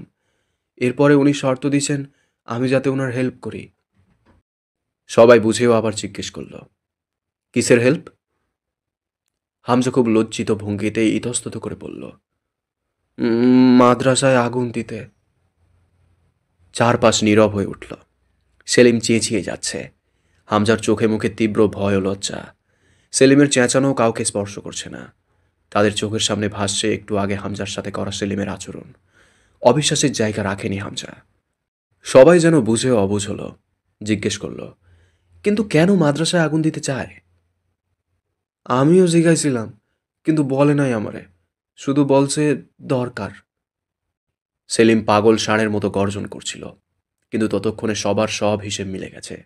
এরপরে উনি শর্ত দিয়েছেন আমি যাতে ওনার হেল্প করি। সবাই বুঝেও আবার জিজ্ঞেস করল, কিসের হেল্প? হামজা খুব লজ্জিত ভঙ্গিতে ইতস্তত করে বলল, মাদ্রাসায় আগুন দিতে। চারপাশ নীরব হয়ে উঠল। সেলিম চেঁচিয়ে যাচ্ছে। হামজার চোখে মুখে তীব্র ভয় ও লজ্জা। সেলিমের চেঁচানো কাউকে স্পর্শ করছে না। তাদের চোখের সামনে ভাসছে একটু আগে হামজার সাথে করা সেলিমের আচরণ। অবিশ্বাসের জায়গা রাখেনি হামজা। সবাই যেন বুঝে অবুঝ হলো। জিজ্ঞেস করল, কিন্তু কেন মাদ্রাসায় আগুন দিতে চায়? আমিও জিজ্ঞাসিলাম, কিন্তু বলে নাই আমারে, শুধু বলছে দরকার। সেলিম পাগল ষাঁড়ের মতো গর্জন করছিল, কিন্তু ততক্ষণে সবার সব হিসেব মিলে গেছে।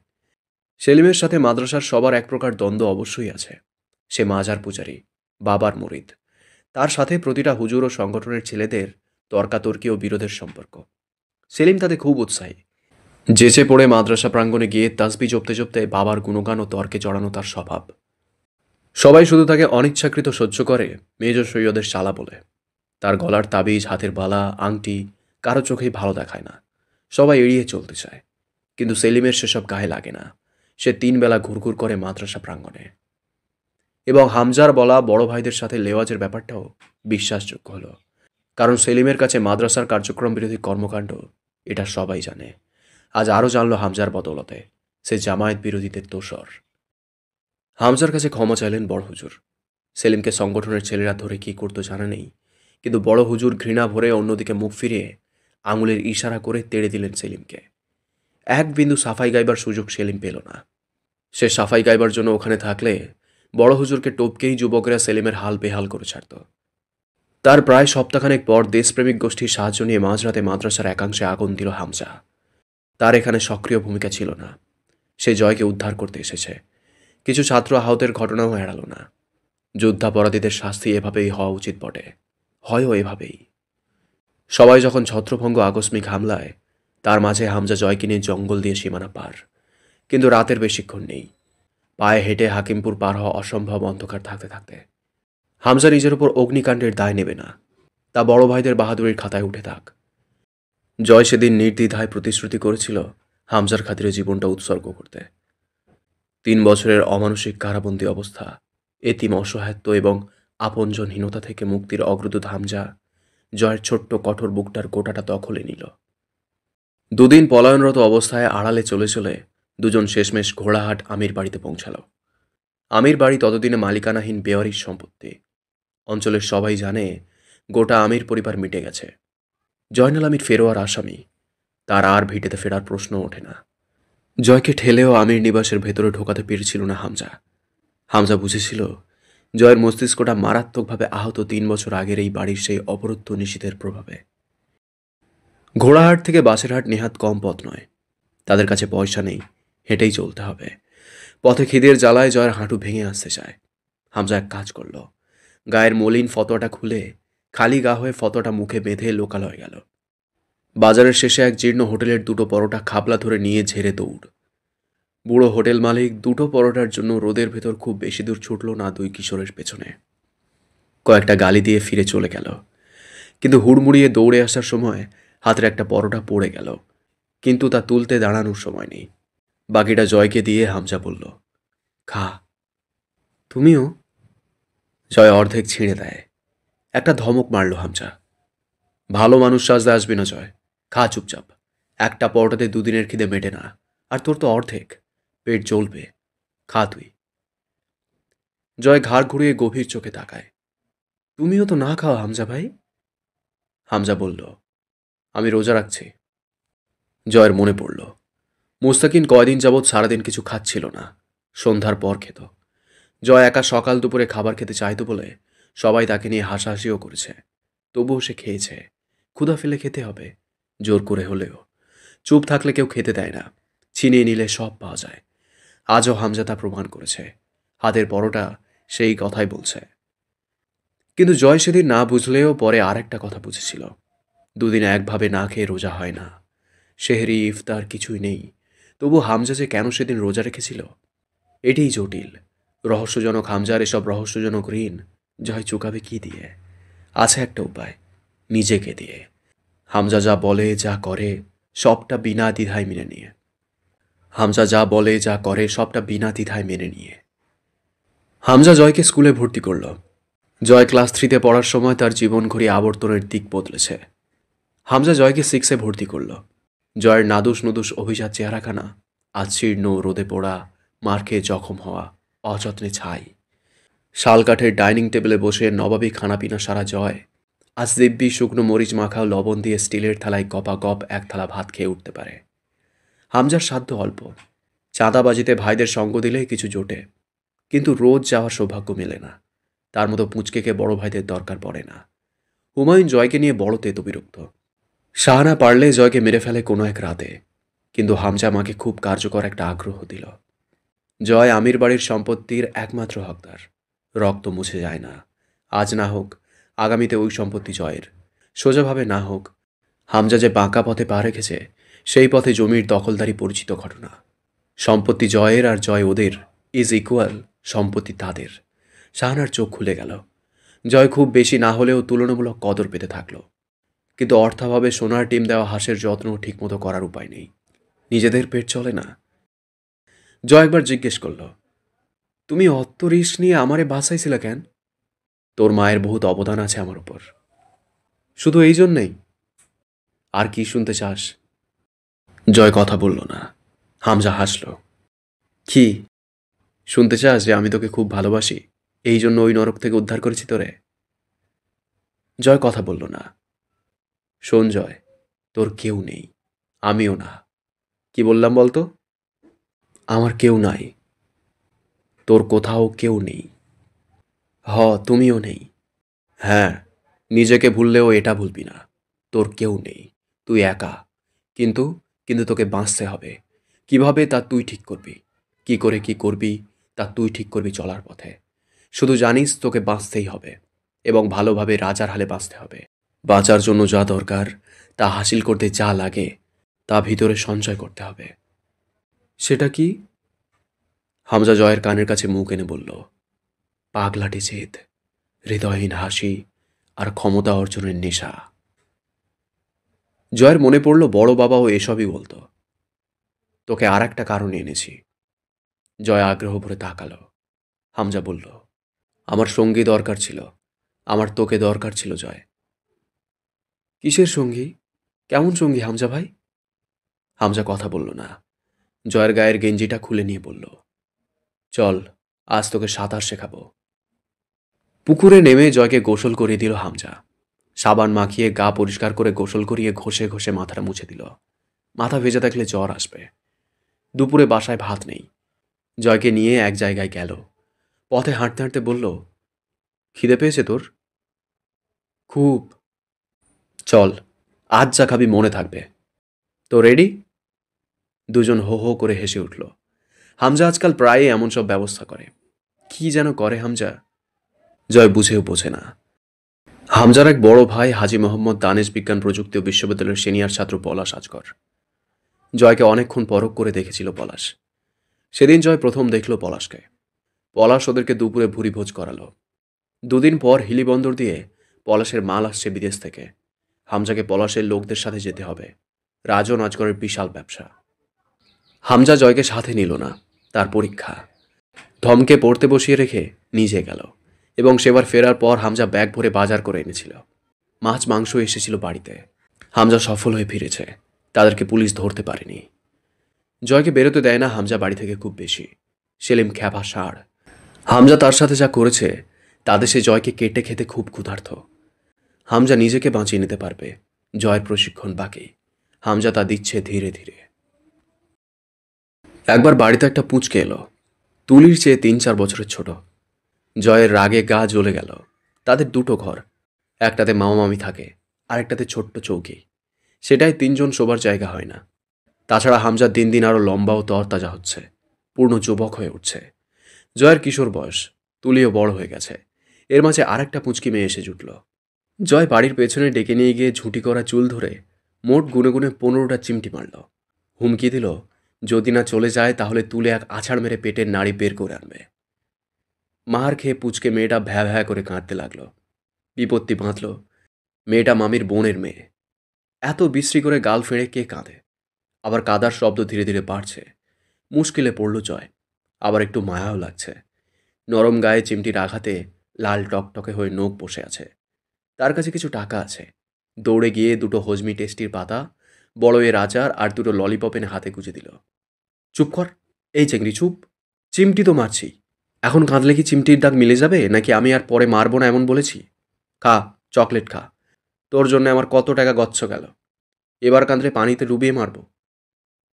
সেলিমের সাথে মাদ্রাসার সবার এক প্রকার দ্বন্দ্ব অবশ্যই আছে। সে মাজার পূজারী, বাবার মুরিদ। তার সাথে প্রতিটা হুজুর ও সংগঠনের ছেলেদের তর্কাতর্কি ও বিরোধের সম্পর্ক। সেলিম তাতে খুব উৎসাহী। যেচে পড়ে মাদ্রাসা প্রাঙ্গণে গিয়ে তাসবি জপতে জপতে বাবার গুণগান ও তর্কে জড়ানো তার স্বভাব। সবাই শুধু তাকে অনিচ্ছাকৃত সহ্য করে মেজ সৈয়দের শালা বলে। তার গলার তাবিজ, হাতের বালা, আংটি কারো চোখেই ভালো দেখায় না। সবাই এড়িয়ে চলতে চায়, কিন্তু সেলিমের সেসব গায়ে লাগে না। সে 3 বেলা ঘুরঘুর করে মাদ্রাসা প্রাঙ্গণে। এবং হামজার বলা বড় ভাইদের সাথে লেওয়াজের ব্যাপারটাও বিশ্বাসযোগ্য হলো, কারণ সেলিমের কাছে মাদ্রাসার কার্যক্রম বিরোধী কর্মকাণ্ড এটা সবাই জানে। আজ আরও জানল হামজার বদৌলতে সে জামায়াত বিরোধীদের দোসর। হামজার কাছে ক্ষমা চাইলেন বড় হুজুর। সেলিমকে সংগঠনের ছেলেরা ধরে কী করতো জানা নেই, কিন্তু বড় হুজুর ঘৃণা ভরে অন্যদিকে মুখ ফিরিয়ে আঙুলের ইশারা করে তেড়ে দিলেন সেলিমকে। এক বিন্দু সাফাই গাইবার সুযোগ সেলিম পেল না। সে সাফাই গাইবার জন্য ওখানে থাকলে বড় হুজুরকে টপকেই যুবকরা সেলিমের হাল বেহাল করে ছাড়ত। তার প্রায় সপ্তাহখানেক পর দেশপ্রেমিক গোষ্ঠীর সাহায্য নিয়ে মাঝরাতে মাদ্রাসার একাংশে আগুন দিল হামজা। তার এখানে সক্রিয় ভূমিকা ছিল না। সে জয়কে উদ্ধার করতে এসেছে। কিছু ছাত্র আহতের ঘটনাও এড়াল না। যুদ্ধাপরাধীদের শাস্তি এভাবেই হওয়া উচিত বটে, হয়ও এভাবেই। সবাই যখন ছত্রভঙ্গ আকস্মিক হামলায়, তার মাঝে হামজা জয়কে নিয়ে জঙ্গল দিয়ে সীমানা পার। কিন্তু রাতের বেশিক্ষণ নেই। পায়ে হেঁটে হাকিমপুর পার হওয়া অসম্ভব অন্ধকার থাকতে থাকতে। হামজা নিজের উপর অগ্নিকাণ্ডের দায় নেবে না, তা বড় ভাইদের বাহাদুরির খাতায় উঠে থাক। জয় সেদিন নির্দ্বিধায় প্রতিশ্রুতি করেছিল হামজার খাতিরে জীবনটা উৎসর্গ করতে। 3 বছরের অমানসিক কারাবন্দী অবস্থা, এতিম অসহায়ত্ব এবং আপনজনহীনতা থেকে মুক্তির অগ্রদূত হামজা জয়ের ছোট্ট কঠোর বুকটার গোটাটা দখলে নিল। 2 দিন পলায়নরত অবস্থায় আড়ালে চলে চলে দুজন শেষমেশ ঘোড়াহাট আমির বাড়িতে পৌঁছাল। আমির বাড়ি ততদিনে মালিকানাহীন বেওয়ারির সম্পত্তি। অঞ্চলের সবাই জানে গোটা আমির পরিবার মিটে গেছে। জয়নাল আমির ফেরোয়ার আসামি, তার আর ভিটেতে ফেরার প্রশ্ন ওঠে না। জয়কে ঠেলেও আমির নিবাসের ভেতরে ঢোকাতে পেরেছিল না হামজা। হামজা বুঝেছিল জয়ের মস্তিষ্কটা মারাত্মকভাবে আহত 3 বছর আগের এই বাড়ির সেই অবরুদ্ধ নিশীথের প্রভাবে। ঘোড়াহাট থেকে বাসেরহাট নেহাত কম পথ নয়। তাদের কাছে পয়সা নেই, হেঁটেই চলতে হবে। পথে খিদের জ্বালায় জয়ের হাঁটু ভেঙে আসতে চায়। হামজা এক কাজ করল, গায়ের মলিন ফতোয়াটা খুলে খালি গা হয়ে ফতোয়াটা মুখে বেঁধে লোকালয়ে গেল। বাজারের শেষে এক জীর্ণ হোটেলের 2টো পরোটা খাবলা ধরে নিয়ে ঝেড়ে দৌড়। বুড়ো হোটেল মালিক 2টো পরোটার জন্য রোদের ভেতর খুব বেশি দূর ছুটল না 2 কিশোরের পেছনে। কয়েকটা গালি দিয়ে ফিরে চলে গেল, কিন্তু হুড়মুড়িয়ে দৌড়ে আসার সময় হাতের একটা পরোটা পড়ে গেল, কিন্তু তা তুলতে দাঁড়ানোর সময় নেই। বাকিটা জয়কে দিয়ে হামজা বলল, খা। তুমিও? জয় অর্ধেক ছিঁড়ে দেয়। একটা ধমক মারল হামজা। ভালো মানুষ সাজতে আসবি না জয়, খা চুপচাপ। একটা পরোটাতে 2 দিনের খিদে মেটে না, আর তোর তো অর্ধেক, পেট জ্বলবে, খা তুই। জয় ঘাড় ঘুরিয়ে গভীর চোখে তাকায়। তুমিও তো না খাও হামজা ভাই। হামজা বলল, আমি রোজা রাখছি। জয়ের মনে পড়ল মুস্তাকিন কয়দিন যাবৎ সারাদিন কিছু খাচ্ছিল না, সন্ধ্যার পর খেত। জয় একা সকাল দুপুরে খাবার খেতে চাইতো বলে সবাই তাকে নিয়ে হাসাহাসিও করেছে। তবুও সে খেয়েছে। ক্ষুধা ফেলে খেতে হবে, জোর করে হলেও। চুপ থাকলে কেউ খেতে দেয় না, ছিনিয়ে নিলে সব পাওয়া যায়। আজও হামজা তা প্রমাণ করেছে। হাতের পরোটা সেই কথাই বলছে। কিন্তু জয় সেদিন না বুঝলেও পরে আর একটা কথা বুঝেছিল। 2 দিন একভাবে না খেয়ে রোজা হয় না। সেহরি, ইফতার কিছুই নেই। তবু হামজা যে কেন সেদিন রোজা রেখেছিল, এটিই জটিল, রহস্যজনক। হামজার এসব রহস্যজনক ঋণ জয় চুকাবে কি দিয়ে? আছে একটা উপায়, নিজেকে দিয়ে। হামজা যা বলে যা করে সবটা বিনা দ্বিধায় মেনে নিয়ে। হামজা যা বলে যা করে সবটা বিনা দ্বিধায় মেনে নিয়ে। হামজা জয়কে স্কুলে ভর্তি করল। জয় ক্লাস 3-তে পড়ার সময় তার জীবন ঘড়ি আবর্তনের দিক বদলেছে। হামজা জয়কে 6-এ ভর্তি করল। জয়ের নাদুস নুদুস অভিজাত চেহারাখানা আজ শীর্ণ, রোদে পোড়া, মার খেয়ে জখম হওয়া, অযত্নে ছাই। শালকাঠের ডাইনিং টেবিলে বসে নবাবী খানাপিনা সারা জয় আজ দিব্যি শুকনো মরিচ মাখা লবণ দিয়ে স্টিলের থালায় গপা গপ এক থালা ভাত খেয়ে উঠতে পারে। হামজার সাধ্য অল্প, চাঁদাবাজিতে ভাইদের সঙ্গ দিলে কিছু জোটে, কিন্তু রোজ যাওয়ার সৌভাগ্য মেলে না। তার মতো পুঁচকেকে বড় ভাইদের দরকার পড়ে না। হুমায়ুন জয়কে নিয়ে বড় তেতো বিরক্ত। শাহানা পারলে জয়কে মেরে ফেলে কোনো এক রাতে, কিন্তু হামজা মাকে খুব কার্যকর একটা আগ্রহ দিল। জয় আমির বাড়ির সম্পত্তির একমাত্র হকদার। রক্ত মুছে যায় না। আজ না হোক আগামীতে ওই সম্পত্তি জয়ের। সোজাভাবে না হোক, হামজা যে বাঁকা পথে পা রেখেছে সেই পথে জমির দখলদারি পরিচিত ঘটনা। সম্পত্তি জয়ের আর জয় ওদের ইজ ইকুয়াল সম্পত্তি তাদের। শাহানার চোখ খুলে গেল। জয় খুব বেশি না হলেও তুলনামূলক কদর পেতে থাকল, কিন্তু অর্থাভাবে সোনার টিম দেওয়া হাঁসের যত্ন ঠিকমতো করার উপায় নেই। নিজেদের পেট চলে না। জয় একবার জিজ্ঞেস করল, তুমি অত রিস্ক নিয়ে আমারে বাঁচাইছিলে কেন? তোর মায়ের বহুত অবদান আছে আমার উপর। শুধু এই জন্যেই? আর কি শুনতে চাস? জয় কথা বলল না। হামজা হাসল। কি শুনতে চাস? যে আমি তোকে খুব ভালোবাসি, এই জন্য ওই নরক থেকে উদ্ধার করেছি তোরে? জয় কথা বলল না। শোন জয়, তোর কেউ নেই, আমিও না। কি বললাম বলতো? আমার কেউ নাই। তোর কোথাও কেউ নেই। তুমিও নেই। হ্যাঁ, নিজেকে ভুললেও এটা ভুলবি না। তোর কেউ নেই, তুই একা। কিন্তু কিন্তু তোকে বাঁচতে হবে। কিভাবে তা তুই ঠিক করবি। কি করে কি করবি তা তুই ঠিক করবি চলার পথে। শুধু জানিস তোকে বাঁচতেই হবে, এবং ভালোভাবে রাজার হালে বাঁচতে হবে। বাঁচার জন্য যা দরকার, তা হাসিল করতে যা লাগে, তা ভিতরে সঞ্চয় করতে হবে। সেটা কি? হামজা জয়ের কানের কাছে মুখ এনে বলল, পাগলাটে জেদ, হৃদয়হীন হাসি, আর ক্ষমতা অর্জনের নেশা। জয়ের মনে পড়ল বড় বাবাও এসবই বলতো। তোকে আর একটা কারণে এনেছি। জয় আগ্রহ ভরে তাকালো। হামজা বলল, আমার সঙ্গী দরকার ছিল। আমার তোকে দরকার ছিল জয়। কিসের সঙ্গী? কেমন সঙ্গী হামজা ভাই? হামজা কথা বলল না। জয়ের গায়ের গেঞ্জিটা খুলে নিয়ে বলল, চল, আজ তোকে সাঁতার শেখাবো। পুকুরে নেমে জয়কে গোসল করিয়ে দিল হামজা। সাবান মাখিয়ে গা পরিষ্কার করে গোসল করিয়ে ঘষে ঘষে মাথাটা মুছে দিল। মাথা ভেজে থাকলে জ্বর আসবে। দুপুরে বাসায় ভাত নেই। জয়কে নিয়ে এক জায়গায় গেল। পথে হাঁটতে হাঁটতে বলল, খিদে পেয়েছে তোর? খুব। চল, আজ যা খাবি মনে থাকবে। তো রেডি? দুজন হো হো করে হেসে উঠল। হামজা আজকাল প্রায়ই এমন সব ব্যবস্থা করে। কি যেন করে হামজা, জয় বুঝেও বোঝে না। হামজার এক বড় ভাই হাজী মোহাম্মদ দানেশ বিজ্ঞান প্রযুক্তি ও বিশ্ববিদ্যালয়ের সিনিয়র ছাত্র পলাশ আজগর। জয়কে অনেকক্ষণ পরখ করে দেখেছিল পলাশ। সেদিন জয় প্রথম দেখল পলাশকে। পলাশ ওদেরকে দুপুরে ভুরি ভোজ করালো। দুদিন পর হিলিবন্দর দিয়ে পলাশের মাল আসছে বিদেশ থেকে। হামজাকে পলাশের লোকদের সাথে যেতে হবে। রাজন আজগরের বিশাল ব্যবসা। হামজা জয়কে সাথে নিল না, তার পরীক্ষা। ধমকে পড়তে বসিয়ে রেখে নিজে গেল, এবং সেবার ফেরার পর হামজা ব্যাগ ভরে বাজার করে এনেছিল। মাছ মাংস এসেছিল বাড়িতে। হামজা সফল হয়ে ফিরেছে। তাদেরকে পুলিশ ধরতে পারেনি। জয়কে বেরোতে দেয় না হামজা বাড়ি থেকে খুব বেশি। সেলিম খ্যাপা ষাঁড়। হামজা তার সাথে যা করেছে তাতে সে জয়কে কেটে খেতে খুব ক্ষুধার্ত। হামজা নিজেকে বাঁচিয়ে নিতে পারবে, জয়ের প্রশিক্ষণ বাকি। হামজা তা দিচ্ছে ধীরে ধীরে। একবার বাড়িতে একটা পুঁচকে এলো, তুলির চেয়ে 3-4 বছরের ছোট। জয়ের রাগে গা জ্বলে গেল। তাদের দুটো ঘর, একটাতে মামা মামি থাকে, আরেকটাতে ছোট্ট চৌকি। সেটাই 3 জন শোবার জায়গা হয় না। তাছাড়া হামজা দিন দিন আরো লম্বা ও তরতাজা হচ্ছে, পূর্ণ যুবক হয়ে উঠছে। জয়ের কিশোর বয়স, তুলিও বড় হয়ে গেছে। এর মাঝে আরেকটা পুঁচকি মেয়ে এসে জুটল। জয় বাড়ির পেছনে ডেকে নিয়ে গিয়ে ঝুঁটি করা চুল ধরে মোট গুনে গুনে 15টা চিমটি মারল। হুমকি দিল, যদি না চলে যায় তাহলে তুলে এক আছাড় মেরে পেটের নাড়ি বের করে আনবে। মার খেয়ে পুচকে মেয়েটা ভ্যা ভ্যা করে কাঁদতে লাগলো। বিপত্তি বাঁধল। মেয়েটা মামির বোনের মেয়ে। এত বিশ্রী করে গাল ফেঁড়ে কে কাঁদে? আবার কাদার শব্দ ধীরে ধীরে বাড়ছে। মুশকিলে পড়ল জয়। আবার একটু মায়াও লাগছে। নরম গায়ে চিমটির আঘাতে লাল টকটকে হয়ে নোক বসে আছে। তার কাছে কিছু টাকা আছে। দৌড়ে গিয়ে দুটো হজমি টেস্টির পাতা, বড়য়ের আচার আর দুটো ললিপপ এনে হাতে গুঁজে দিল। চুপ কর, এই চেংড়ি চুপ। চিমটি তো মারছি। এখন কাঁদলে কি চিমটির দাগ মিলে যাবে, নাকি আমি আর পরে মারবো না এমন বলেছি? খা, চকলেট খা। তোর জন্য আমার কত টাকা গচ্ছ গেল। এবার কাঁদলে পানিতে ডুবিয়ে মারব।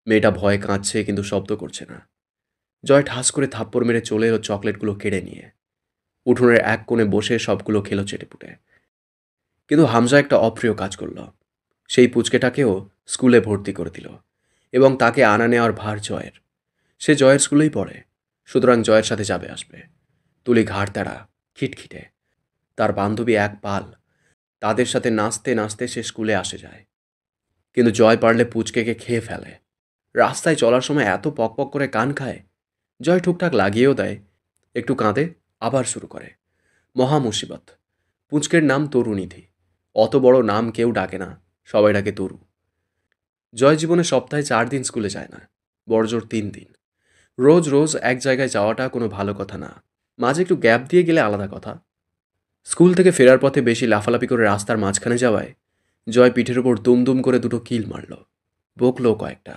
মেয়েটা ভয়ে কাঁদছে, কিন্তু শব্দ করছে না। জয় ঠাস করে থাপ্পড় মেরে চলে এলো চকলেটগুলো কেড়ে নিয়ে। উঠোনের এক কোণে বসে সবগুলো খেলো চেটেপুটে। কিন্তু হামজা একটা অপ্রিয় কাজ করল। সেই পুচকেটাকেও স্কুলে ভর্তি করে দিল, এবং তাকে আনা নেওয়ার ভার জয়ের। সে জয়ের স্কুলেই পড়ে, সুতরাং জয়ের সাথে যাবে আসবে। তুলি ঘাড় তাড়া, খিটখিটে। তার বান্ধবী এক পাল। তাদের সাথে নাচতে নাচতে সে স্কুলে আসে যায়। কিন্তু জয় পারলে পুচকেকে খেয়ে ফেলে। রাস্তায় চলার সময় এত পকপক করে কান খায়। জয় টুকটাক লাগিয়েও দেয়, একটু কাঁদে, আবার শুরু করে। মহা মুসিবত। পুচকের নাম তরুনিধি। অত বড় নাম কেউ ডাকে না, সবাই ডাকে তরু। জয় জীবনে সপ্তাহে 4 দিন স্কুলে যায় না, বড়জোর 3 দিন। রোজ রোজ এক জায়গায় যাওয়াটা কোনো ভালো কথা না। মাঝে একটু গ্যাপ দিয়ে গেলে আলাদা কথা। স্কুল থেকে ফেরার পথে বেশি লাফালাফি করে রাস্তার মাঝখানে যাওয়ায় জয় পিঠের ওপর দুমদুম করে দুটো কিল মারল। বকলো কয়েকটা।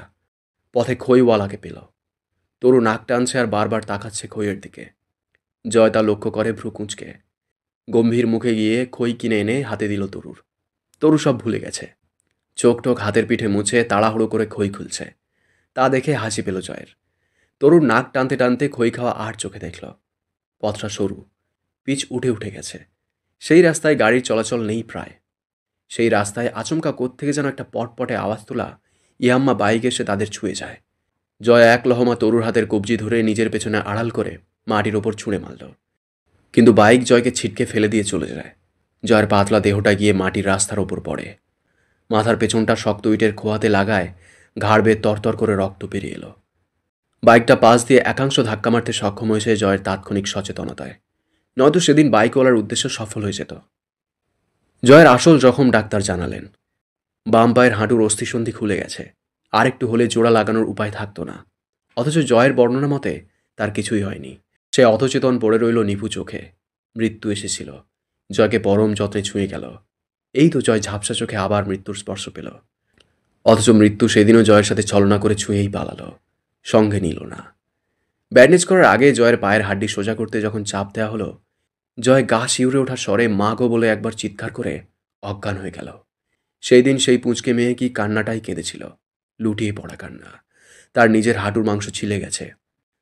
পথে খইওয়ালাকে পেল। তরু নাক টানছে আর বারবার তাকাচ্ছে খইয়ের দিকে। জয় তা লক্ষ্য করে ভ্রু কুঁচকে। গম্ভীর মুখে গিয়ে খই কিনে এনে হাতে দিল তরুর। তরু সব ভুলে গেছে। চোখ টোক হাতের পিঠে মুছে তাড়াহুড়ো করে খই খুলছে। তা দেখে হাসি পেল জয়ের। তরুর নাক টানতে টানতে খই খাওয়া আর চোখে দেখল। পথটা সরু, পিচ উঠে উঠে গেছে। সেই রাস্তায় গাড়ির চলাচল নেই প্রায়। সেই রাস্তায় আচমকা কোত্থেকে যেন একটা পটপটে আওয়াজ তোলা ইয়াম্মা বাইক এসে তাদের ছুঁয়ে যায়। জয় এক লহমা তরুর হাতের কবজি ধরে নিজের পেছনে আড়াল করে মাটির ওপর ছুঁড়ে মারল। কিন্তু বাইক জয়কে ছিটকে ফেলে দিয়ে চলে যায়। জয়ের পাতলা দেহটা গিয়ে মাটির রাস্তার ওপর পড়ে। মাথার পেছনটা শক্ত ইটের খোয়াতে লাগায় ঘাড় বেয়ে তরতর করে রক্ত বেরিয়ে এলো। বাইকটা পাশ দিয়ে একাংশ ধাক্কা মারতে সক্ষম হয়েছে জয়ের তাৎক্ষণিক সচেতনতায়, নয়তো সেদিন বাইকওয়ালার উদ্দেশ্য সফল হয়ে যেত। জয়ের আসল জখম ডাক্তার জানালেন, বাম পায়ের হাঁটুর অস্থিসন্ধি খুলে গেছে। আর একটু হলে জোড়া লাগানোর উপায় থাকতো না। অথচ জয়ের বর্ণনা মতে তার কিছুই হয়নি। সে অথচেতন পড়ে রইল নিভু চোখে। মৃত্যু এসেছিল, জয়কে পরম যত্নে ছুঁয়ে গেল। এই তো জয় ঝাপসা চোখে আবার মৃত্যুর স্পর্শ পেল। অথচ মৃত্যু সেদিনও জয়ের সাথে ছলনা করে ছুঁয়েই পালালো, সঙ্গে নিল না। ব্যান্ডেজ করার আগে জয়ের পায়ের হাড্ডি সোজা করতে যখন চাপ দেওয়া হলো, জয় গা শিউরে ওঠার স্বরে মা গো বলে একবার চিৎকার করে অজ্ঞান হয়ে গেল। সেই দিন সেই পুঁচকে মেয়ে কি কান্নাটাই কেঁদেছিল, লুটিয়ে পড়া কান্না। তার নিজের হাঁটুর মাংস ছিলে গেছে।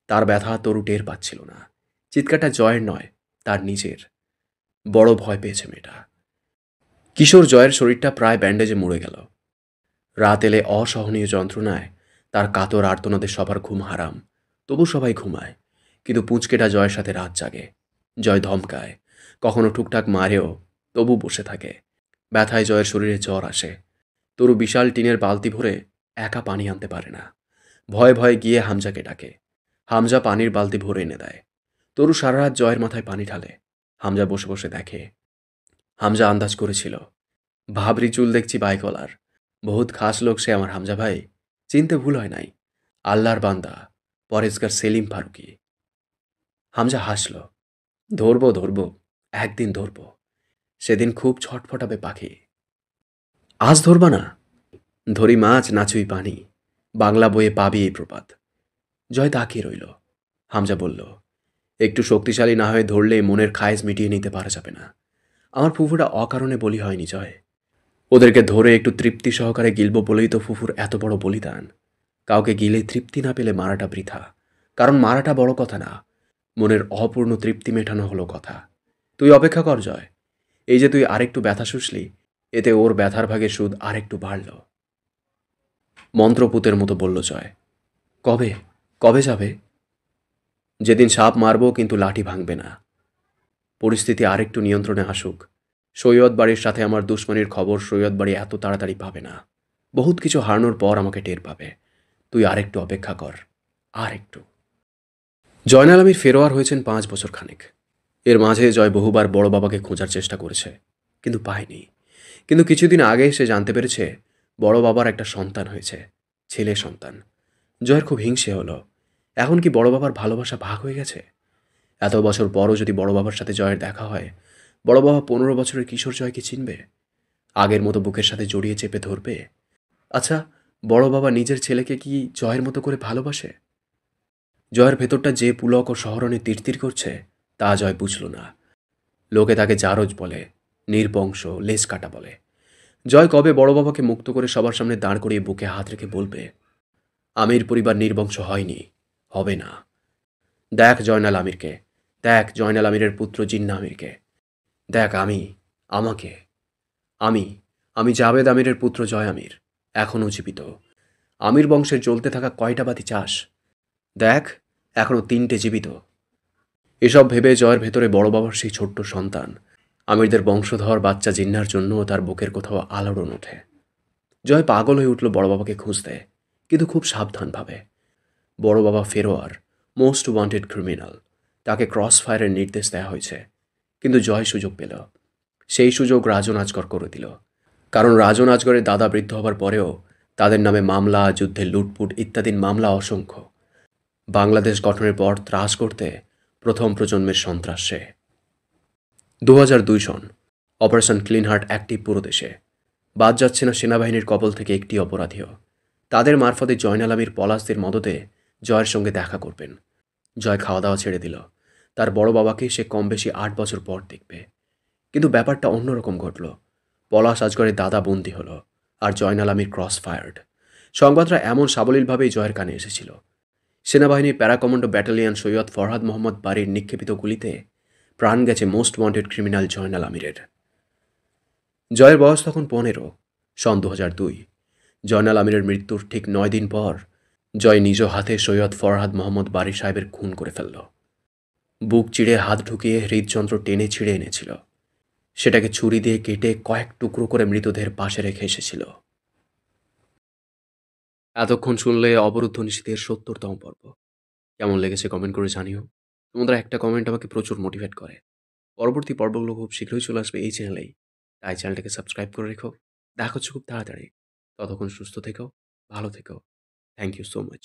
তার ব্যথা তরু টের পাচ্ছিল না। চিৎকারটা জয়ের নয়, তার নিজের। বড় ভয় পেয়েছে মেয়েটা। কিশোর জয়ের শরীরটা প্রায় ব্যান্ডেজে মুড়ে গেল। রাত এলে অসহনীয় যন্ত্রণায় তার কাতর আর্তনাদে সবার ঘুম হারাম। তবু সবাই ঘুমায়, কিন্তু পুঁচকেটা জয়ের সাথে রাত জাগে। জয় ধমকায়, কখনো টুকটাক মারেও, তবু বসে থাকে। ব্যথায় জয়ের শরীরে জ্বর আসে। তরু বিশাল টিনের বালতি ভরে একা পানি আনতে পারে না। ভয়ে ভয়ে গিয়ে হামজাকে ডাকে। হামজা পানির বালতি ভরে এনে দেয়। তরু সারা রাত জয়ের মাথায় পানি ঢালে। হামজা বসে বসে দেখে। হামজা আন্দাজ করেছিল, ভাবরি চুল দেখছি বাইকওয়ালার। বহুত খাস লোক সে আমার হামজা ভাই, চিনতে ভুল হয় নাই। আল্লাহর বান্দা, পরেজগার সেলিম ফারুকি। হামজা হাসল। ধরবো ধরবো, একদিন ধরবো। সেদিন খুব ছটফটাবে পাখি। আজ ধরবা না? ধরি মাছ নাচুই পানি, বাংলা বইয়ে পাবি এই প্রবাদ। জয় তাকিয়ে রইল। হামজা বলল, একটু শক্তিশালী না হয়ে ধরলে মনের খায়েজ মিটিয়ে নিতে পারা যাবে না। আমার ফুফুরা অকারণে বলি হয়নি জয়। ওদেরকে ধরে একটু তৃপ্তি সহকারে গিলব বলেই তো ফুফুর এত বড় বলিদান। কাউকে গিলে তৃপ্তি না পেলে মারাটা বৃথা। কারণ মারাটা বড় কথা না, মনের অপূর্ণ তৃপ্তি মেটানো হলো কথা। তুই অপেক্ষা কর জয়। এই যে তুই আরেকটু ব্যথা শুষলি, এতে ওর ব্যথার ভাগের সুদ আরেকটু বাড়ল। মন্ত্রপুতের মতো বলল জয়। কবে কবে যাবে? যেদিন সাপ মারব, কিন্তু লাঠি ভাঙবে না। পরিস্থিতি আরেকটু নিয়ন্ত্রণে আসুক। সৈয়দ বাড়ির সাথে আমার দুশ্মনীর খবর সৈয়দ বাড়ি এত তাড়াতাড়ি পাবে না। বহুত কিছু হারানোর পর আমাকে টের পাবে। তুই আরেকটু অপেক্ষা কর, আর একটু। জয়নাল আমির ফেরোয়ার হয়েছেন 5 বছর খানেক। এর মাঝে জয় বহুবার বড় বাবাকে খোঁজার চেষ্টা করেছে, কিন্তু পায়নি। কিন্তু কিছুদিন আগে সে জানতে পেরেছে বড় বাবার একটা সন্তান হয়েছে, ছেলে সন্তান। জয়ের খুব হিংসে হলো। এখন কি বড় বাবার ভালোবাসা ভাগ হয়ে গেছে? এত বছর পরও যদি বড় বাবার সাথে জয়ের দেখা হয়, বড় বাবা 15 বছরের কিশোর জয়কে চিনবে? আগের মতো বুকের সাথে জড়িয়ে চেপে ধরবে? আচ্ছা, বড় বাবা নিজের ছেলেকে কি জয়ের মতো করে ভালোবাসে? জয়ের ভেতরটা যে পুলক ও শহরণে তিরতির করছে, তা জয় বুঝল না। লোকে তাকে জারজ বলে, নির্বংশ, লেজ কাটা বলে। জয় কবে বড় বাবাকে মুক্ত করে সবার সামনে দাঁড় করিয়ে বুকে হাত রেখে বলবে, আমির পরিবার নির্বংশ হয়নি, হবে না। দেখ জয়নাল আমিরকে, দেখ জয়নাল আমিরের পুত্র জিন্না আমিরকে, দেখ আমাকে, আমি আমি জাভেদ আমিরের পুত্র জয় আমির, এখনও জীবিত। আমির বংশের জ্বলতে থাকা কয়টা বাতি চাস? দেখ, এখনও 3টে জীবিত। এসব ভেবে জয়ের ভেতরে বড় বাবার সেই ছোট্ট সন্তান, আমিরদের বংশধর বাচ্চা জিন্নার জন্য তার বুকের কোথাও আলোড়ন ওঠে। জয় পাগল হয়ে উঠল বড় বাবাকে খুঁজতে, কিন্তু খুব সাবধানভাবে। বড় বাবা ফেরোয়ার, মোস্ট ওয়ান্টেড ক্রিমিনাল, তাকে ক্রস ফায়ারের নির্দেশ দেওয়া হয়েছে। কিন্তু জয় সুযোগ পেল। সেই সুযোগ রাজন আজগর করে দিল। কারণ রাজন আজগরের দাদা বৃদ্ধ হবার পরেও তাদের নামে মামলা, যুদ্ধে লুটপুট ইত্যাদির মামলা অসংখ্য। বাংলাদেশ গঠনের পর ত্রাস করতে প্রথম প্রজন্মের সন্ত্রাস সে। 2002 সন, অপারেশন ক্লিন হার্ট অ্যাক্টিভ পুরো দেশে। বাদ যাচ্ছে না সেনাবাহিনীর কবল থেকে একটি অপরাধীও। তাদের মারফতে জয়নাল আমির পলাশদের মদতে জয়ের সঙ্গে দেখা করবেন। জয় খাওয়া দাওয়া ছেড়ে দিল। তার বড় বাবাকে সে কম বেশি 8 বছর পর দেখবে। কিন্তু ব্যাপারটা অন্যরকম ঘটল। পলাশ আজগরের দাদা বন্দী হলো, আর জয়নাল আমির ক্রস ফায়ার্ড। সংবাদটা এমন সাবলীলভাবেই জয়ের কানে এসেছিল। সেনাবাহিনীর প্যারাকমান্ডো ব্যাটালিয়ন সৈয়দ ফরহাদ মোহাম্মদ বাড়ির নিক্ষেপিত গুলিতে প্রাণ গেছে মোস্ট ওয়ান্টেড ক্রিমিনাল জয়নাল আমিরের। জয়ের বয়স তখন 15, সন 2002। জয়নাল আমিরের মৃত্যুর ঠিক 9 দিন পর জয় নিজ হাতে সৈয়দ ফরহাদ মোহাম্মদ বারি সাহেবের খুন করে ফেলল। বুক চিড়ে হাত ঢুকিয়ে হৃদযন্ত্র টেনে ছিঁড়ে এনেছিল। সেটাকে ছুরি দিয়ে কেটে কয়েক টুকরো করে মৃতদেহের পাশে রেখে এসেছিল। এতক্ষণ শুনলে অবরুদ্ধ নিষিদ্ধের 70তম পর্ব। কেমন লেগেছে কমেন্ট করে জানিও। তোমাদের একটা কমেন্ট আমাকে প্রচুর মোটিভেট করে। পরবর্তী পর্বগুলো খুব শীঘ্রই চলে আসবে এই চ্যানেলেই, তাই চ্যানেলটাকে সাবস্ক্রাইব করে রেখো। দেখা হচ্ছে খুব তাড়াতাড়ি। ততক্ষণ সুস্থ থেকো, ভালো থেকো। Thank you so much.